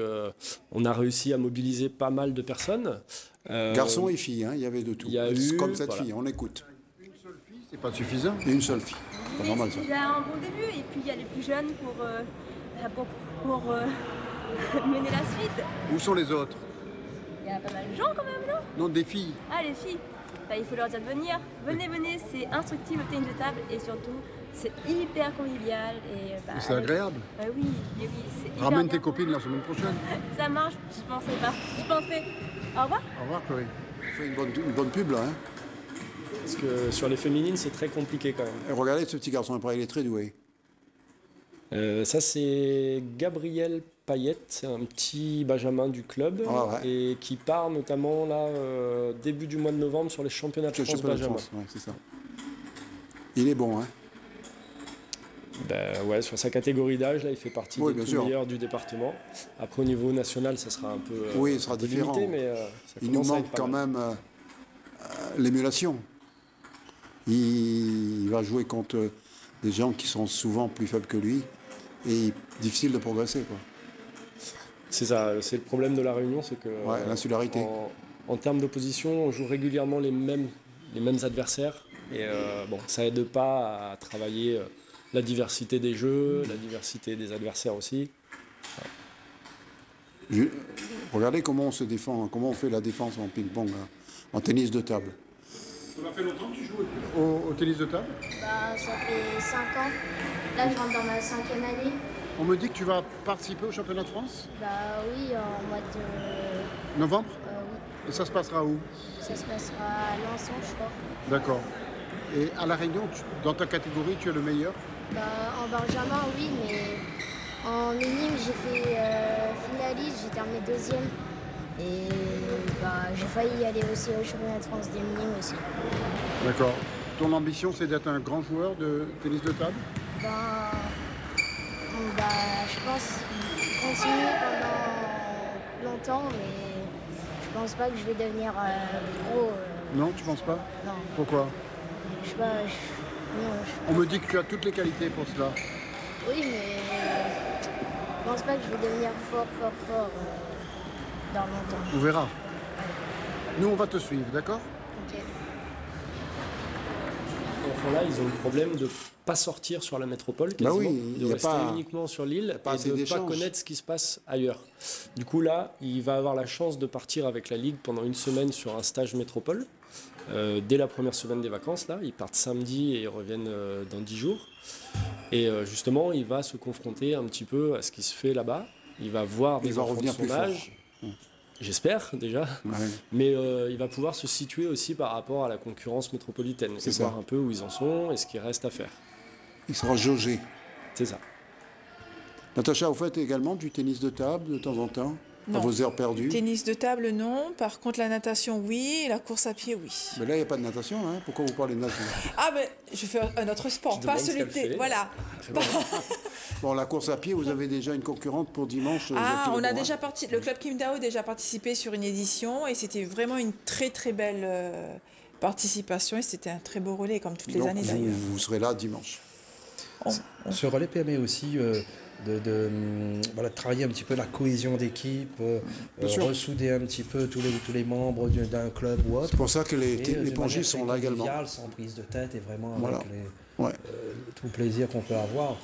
on a réussi à mobiliser pas mal de personnes. Garçons et filles, il y avait de tout. Il y a eu, comme cette fille, on écoute. Une seule fille, c'est pas suffisant? Et une seule fille, c'est normal ça. Il y a un bon début, et puis il y a les plus jeunes pour mener la suite. Où sont les autres? Il y a pas mal de gens quand même, non? Non, des filles. Ah, les filles. Il faut leur dire de venir. Venez, c'est instructif le tennis de table et surtout c'est hyper convivial. Et c'est agréable. Oui, c'est hyper Ramène bien. tes copines la semaine prochaine. Ça marche, je pensais pas. Je pensais. Au revoir. Au revoir, Chloé. On fait une bonne pub là. Parce que sur les féminines, c'est très compliqué quand même. Et regardez ce petit garçon, après il est très doué. Ça c'est Gabriel Payette, c'est un petit benjamin du club et qui part notamment là début du mois de novembre sur les championnats de France benjamin. C'est ça. Il est bon, sur sa catégorie d'âge, là, il fait partie des plus meilleurs du département. Après, au niveau national, ça sera un peu ça sera différent. limité, mais il nous manque quand même l'émulation. Il va jouer contre des gens qui sont souvent plus faibles que lui et difficile de progresser, quoi. C'est ça, c'est le problème de La Réunion, c'est que l'insularité. En termes d'opposition, on joue régulièrement les mêmes adversaires et ça aide pas à travailler la diversité des jeux, la diversité des adversaires aussi. Regardez comment on se défend, comment on fait la défense en ping-pong, en tennis de table. Ça fait longtemps que tu joues au tennis de table? Ça fait 5 ans. Là, je rentre dans ma 5e année. On me dit que tu vas participer au championnat de France? Oui, en mois de... Novembre? Oui. Et ça se passera où? Ça se passera à Lançon, je crois. D'accord. Et à La Réunion, dans ta catégorie, tu es le meilleur? En benjamin, oui, mais en minime, j'ai fait finaliste, j'ai terminé 2e. Et j'ai failli y aller aussi au championnat de France des minimes aussi. D'accord. Ton ambition, c'est d'être un grand joueur de tennis de table? Je pense continuer pendant longtemps, mais je pense pas que je vais devenir pro. Non, tu penses pas? Non. Pourquoi? Je sais pas. On me dit que tu as toutes les qualités pour cela. Oui, mais je pense pas que je vais devenir fort dans longtemps. On verra. Nous, on va te suivre, d'accord? Ok. Ces enfants-là, ils ont le problème de ne pas sortir sur la métropole, quasiment, de rester uniquement sur l'île et de ne pas connaître ce qui se passe ailleurs. Du coup, là, il va avoir la chance de partir avec la Ligue pendant une semaine sur un stage métropole. Dès la première semaine des vacances, là, ils partent samedi et ils reviennent dans 10 jours. Et justement, il va se confronter un petit peu à ce qui se fait là-bas. Il va voir des enfants de son âge. J'espère déjà, mais il va pouvoir se situer aussi par rapport à la concurrence métropolitaine et voir un peu où ils en sont et ce qu'il reste à faire. Il sera jaugé. C'est ça. Natacha, vous faites également du tennis de table de temps en temps? À vos heures perdues? Tennis de table, non. Par contre, la natation, oui. Et la course à pied, oui. Mais là, il n'y a pas de natation. Hein? Pourquoi vous parlez de natation? Ah, mais je fais un autre sport, pas celui de... Voilà. Bon, la course à pied, vous avez déjà une concurrente pour dimanche. On a déjà le club Kim Dao a déjà participé sur une édition et c'était vraiment une très très belle participation et c'était un très beau relais comme toutes les années d'ailleurs. Vous serez là dimanche. Ce relais permet aussi de travailler un petit peu la cohésion d'équipe, ressouder un petit peu tous les membres d'un club ou autre. C'est pour ça que les pongistes sont là également. Sans prise de tête et vraiment avec tout le plaisir qu'on peut avoir.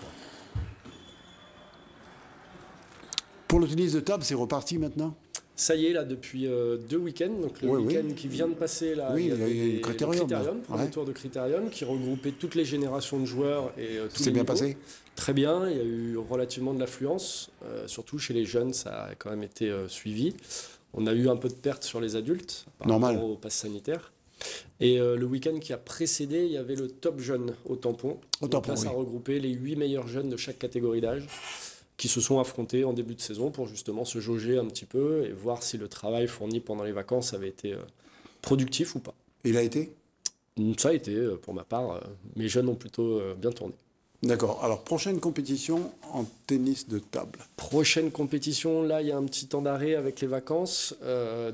Pour le tennis de table, c'est reparti maintenant? Ça y est, là, depuis 2 week-ends. Donc le week-end qui vient de passer, là, il y avait le Critérium, le tour de Critérium, qui regroupait toutes les générations de joueurs et tous les C'est bien niveaux. passé? Très bien, il y a eu relativement de l'affluence, surtout chez les jeunes, ça a quand même été suivi. On a eu un peu de perte sur les adultes par rapport au pass sanitaire. Et le week-end qui a précédé, il y avait le top jeune au tampon. Donc là, ça regroupait les 8 meilleurs jeunes de chaque catégorie d'âge qui se sont affrontés en début de saison pour justement se jauger un petit peu et voir si le travail fourni pendant les vacances avait été productif ou pas. Il a été? Ça a été, pour ma part. Mes jeunes ont plutôt bien tourné. D'accord. Alors, prochaine compétition en tennis de table. Prochaine compétition, là, il y a un petit temps d'arrêt avec les vacances.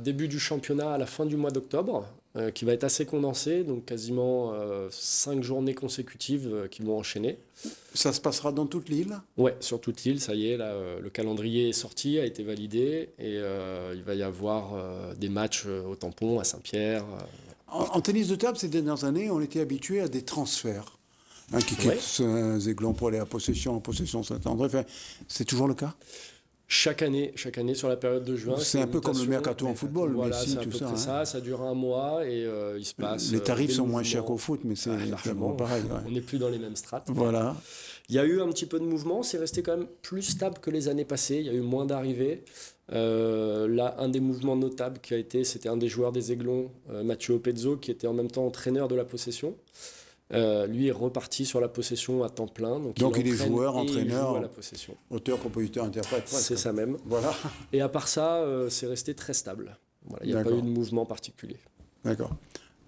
Début du championnat à la fin du mois d'octobre, qui va être assez condensé, donc quasiment 5 journées consécutives qui vont enchaîner. Ça se passera dans toute l'île? Ouais, sur toute l'île, ça y est, là, le calendrier est sorti, a été validé, et il va y avoir des matchs au tampon, à Saint-Pierre. En tennis de table, ces dernières années, on était habitué à des transferts. Qui quitte Saint-Églon pour aller à Possession Saint-André. Enfin, c'est toujours le cas? Chaque année, sur la période de juin. C'est un peu comme le mercato en football. Voilà, c'est à peu près ça. Ça dure un mois et il se passe. Les tarifs sont moins chers qu'au foot, mais c'est largement pareil. On n'est plus dans les mêmes strates. Voilà. Il y a eu un petit peu de mouvement. C'est resté quand même plus stable que les années passées. Il y a eu moins d'arrivées. Là, un des mouvements notables qui a été, c'était un des joueurs des Aiglons, Mathieu Pezzo, qui était en même temps entraîneur de la Possession. Lui est reparti sur la Possession à temps plein. Donc il est joueur, entraîneur, à la Possession. Auteur, compositeur, interprète. C'est ça même. Voilà. Et à part ça, c'est resté très stable. Voilà, il n'y a pas eu de mouvement particulier. D'accord.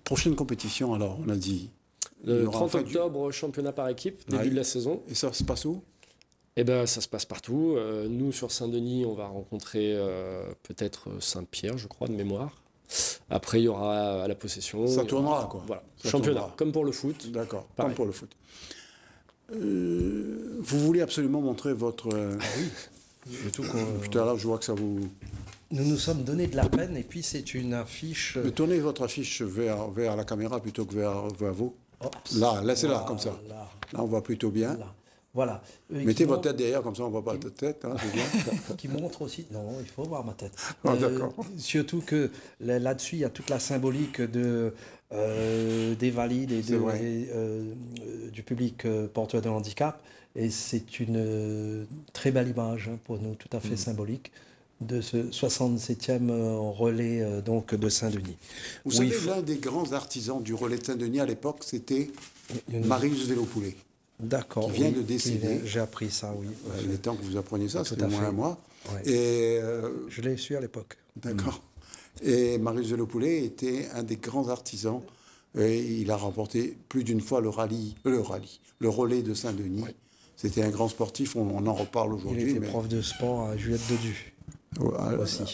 Prochaine compétition, alors, on a dit. Le 30 octobre, championnat par équipe, début de la saison. Et ça se passe où? Eh ben, ça se passe partout. Nous, sur Saint-Denis, on va rencontrer peut-être Saint-Pierre, je crois, de mémoire. Après, il y aura à la Possession. Ça tournera, quoi. Voilà. Ça championnat, tournera. comme pour le foot. D'accord, comme pour le foot. Vous voulez absolument montrer votre... oui. Tout à l'heure, je vois que ça vous... Nous nous sommes donné de la peine et puis c'est une affiche... Mais tournez votre affiche vers la caméra plutôt que vers vous. Là, laissez-la comme ça. Là, on voit plutôt bien. Là. Voilà. Mettez votre tête derrière, comme ça on ne voit pas votre tête. Hein, qui montre aussi... Non, il faut voir ma tête. D'accord. Surtout que là-dessus, il y a toute la symbolique des valides et du public porteur de handicap. Et c'est une très belle image pour nous, tout à fait symbolique, de ce 67e relais donc, de Saint-Denis. Vous savez, l'un des grands artisans du relais de Saint-Denis à l'époque, c'était Marius Vélopoulet. D'accord. Qui vient de décéder. J'ai appris ça, oui. Il est temps que vous appreniez ça, c'était au moins un mois. Ouais. Et je l'ai su à l'époque. D'accord. Et Marius Delopoulet était un des grands artisans. Et il a remporté plus d'une fois le relais de Saint-Denis. Oui. C'était un grand sportif, on en reparle aujourd'hui. Il était prof de sport à Juliette Dodu. Aussi.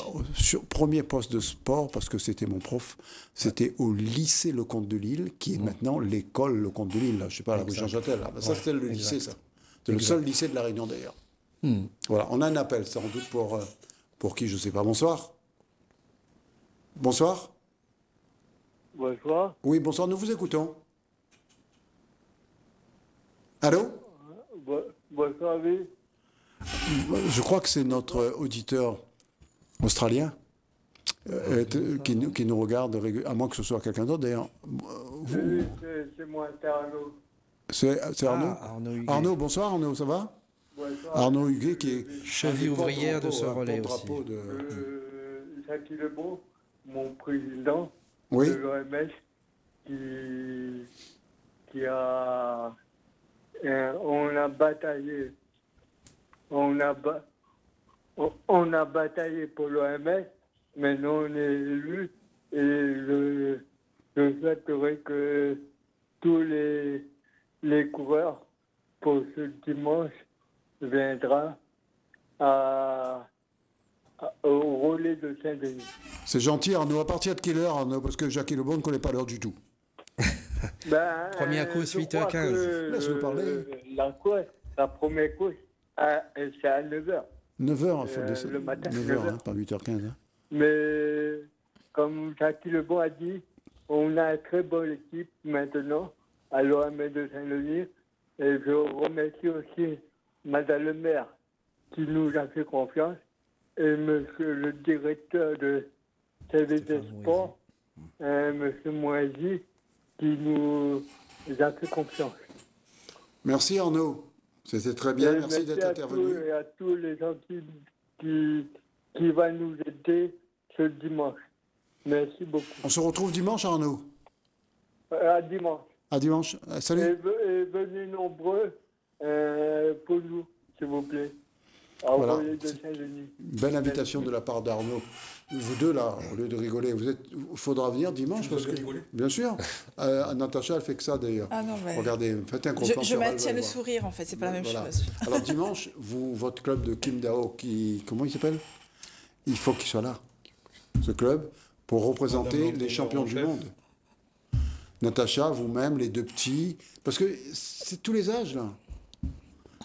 Premier poste de sport, parce que c'était mon prof, c'était au lycée Lecomte de Lille, qui est maintenant l'école Lecomte de Lille, là, je ne sais pas, à la rue Jean-Jatel. Ça, c'était le lycée, ça. C'était le seul lycée de La Réunion, d'ailleurs. Voilà, on a un appel, sans doute pour qui, je ne sais pas. Bonsoir. Bonsoir. Bonsoir. Oui, bonsoir, nous vous écoutons. Allô? Bonsoir, oui. Je crois que c'est notre auditeur australien qui nous regarde, à moins que ce soit quelqu'un d'autre d'ailleurs. Oui, c'est moi, c'est Arnaud. C'est Arnaud? Arnaud, bonsoir Arnaud, ça va? Bonsoir. Arnaud Huguet qui est cheville ouvrière de ce relais aussi. Jackie Lebon, mon président oui. de l'OMS, qui a... on a bataillé. On a bataillé pour l'OMS, maintenant on est élu et je souhaiterais que tous les coureurs pour ce dimanche viendront au relais de Saint-Denis. C'est gentil Arnaud. À partir de quelle heure Arnaud? Parce que Jackie Lebon ne connaît pas l'heure du tout. Première course 8h15. Laisse-le parler. La première course, c'est à 9h. 9h, le matin. 9h, pas 8h15. Hein. Mais comme Jackie Lebon a dit, on a une très bonne équipe maintenant à l'OM de Saint-Denis. Et je remercie aussi Madame le maire qui nous a fait confiance et Monsieur le directeur de service des sports, Monsieur Moisy, qui nous a fait confiance. Merci Arnaud. C'était très bien, merci d'être intervenu. Et à tous les gens qui vont nous aider ce dimanche. Merci beaucoup. On se retrouve dimanche Arnaud? À dimanche. À dimanche. Salut. Et venez nombreux pour nous, s'il vous plaît. Voilà. Belle invitation de la part d'Arnaud. Vous deux, là, au lieu de rigoler, il faudra venir dimanche. Parce que, bien sûr. Natacha, elle fait que ça, d'ailleurs. Ah non, mais... Regardez, faites un content. Je maintiens le sourire, en fait, c'est pas la même chose. Alors, dimanche, votre club de Kim Dao, comment il s'appelle? Il faut qu'il soit là, ce club, pour représenter les champions du monde. Natacha, vous-même, les deux petits, parce que c'est tous les âges, là.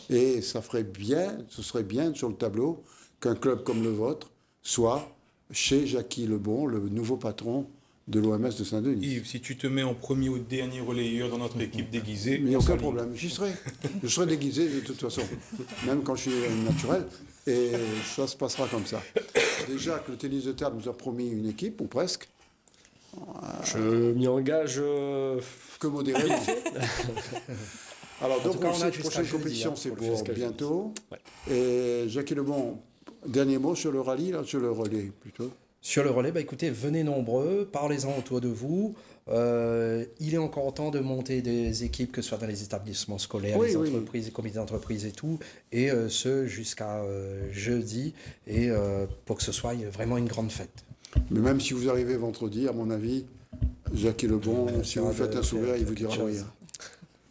Et ce serait bien sur le tableau qu'un club comme le vôtre soit chez Jackie Lebon, le nouveau patron de l'OMS de Saint-Denis. Yves, si tu te mets en premier ou dernier relayeur dans notre équipe déguisée... Mais il n'y a aucun problème, j'y serai. Je serai déguisé de toute façon, même quand je suis naturel. Et ça se passera comme ça. Déjà que le tennis de table nous a promis une équipe, ou presque. Je m'y engage... Que modérément. Alors, donc, la prochaine compétition, c'est pour bientôt. Ouais. Et Jackie Lebon, dernier mot sur le rallye, là, sur le relais plutôt. Sur le relais, écoutez, venez nombreux, parlez-en autour de vous. Il est encore temps de monter des équipes, que ce soit dans les établissements scolaires, les entreprises, les comités d'entreprise et tout, et ce jusqu'à jeudi, et pour que ce soit vraiment une grande fête. Mais même si vous arrivez vendredi, à mon avis, Jackie Lebon, si vous faites un sourire, il vous dira oui.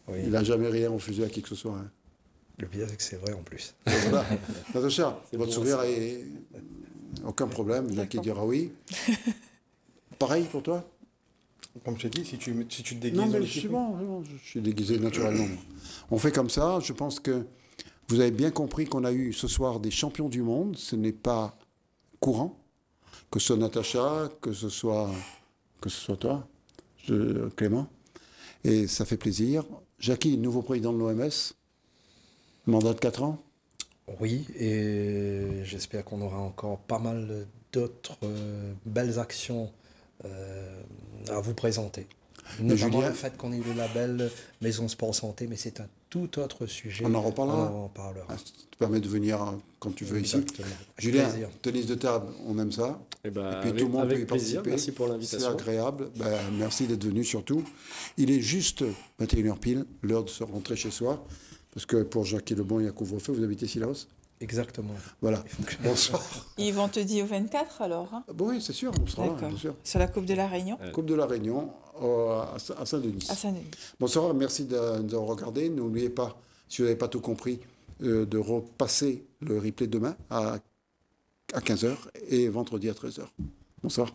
Oui. Il n'a jamais rien refusé à qui que ce soit. Hein. Le pire, c'est que c'est vrai en plus. Voilà. Natacha, votre sourire est... Aucun problème, Jackie dira oui. Pareil pour toi? Comme je t'ai dit, si tu te déguises... Non, mais c'est bon, je suis déguisé naturellement. On fait comme ça, je pense que vous avez bien compris qu'on a eu ce soir des champions du monde, ce n'est pas courant, que ce soit Natacha, que ce soit toi, Clément, et ça fait plaisir. Jackie, nouveau président de l'OMS, mandat de 4 ans. Oui, et j'espère qu'on aura encore pas mal d'autres belles actions à vous présenter. Notamment le fait qu'on ait eu le label Maison Sport Santé, mais c'est un tout autre sujet. On en reparlera. On en parlera. Ça te permet de venir quand tu veux. Exactement. Ici. Julien, tennis de table, on aime ça. Et puis tout le monde peut y plaisir. participer. Merci pour l'invitation. C'est agréable. Merci d'être venu surtout. Il est juste 21h pile, l'heure de se rentrer chez soi. Parce que pour Jackie Lebon, il y a couvre-feu. Vous habitez Sillaos? Exactement. Voilà. Bonsoir. Ils vont te dire au 24 alors hein? Bon, oui, c'est sûr, on sera là, bien sûr. Sur la Coupe de la Réunion. Coupe de la Réunion à Saint-Denis. À Saint-Denis. Bonsoir, merci de nous avoir regardé. N'oubliez pas, si vous n'avez pas tout compris, de repasser le replay demain à 15h et vendredi à 13h. Bonsoir.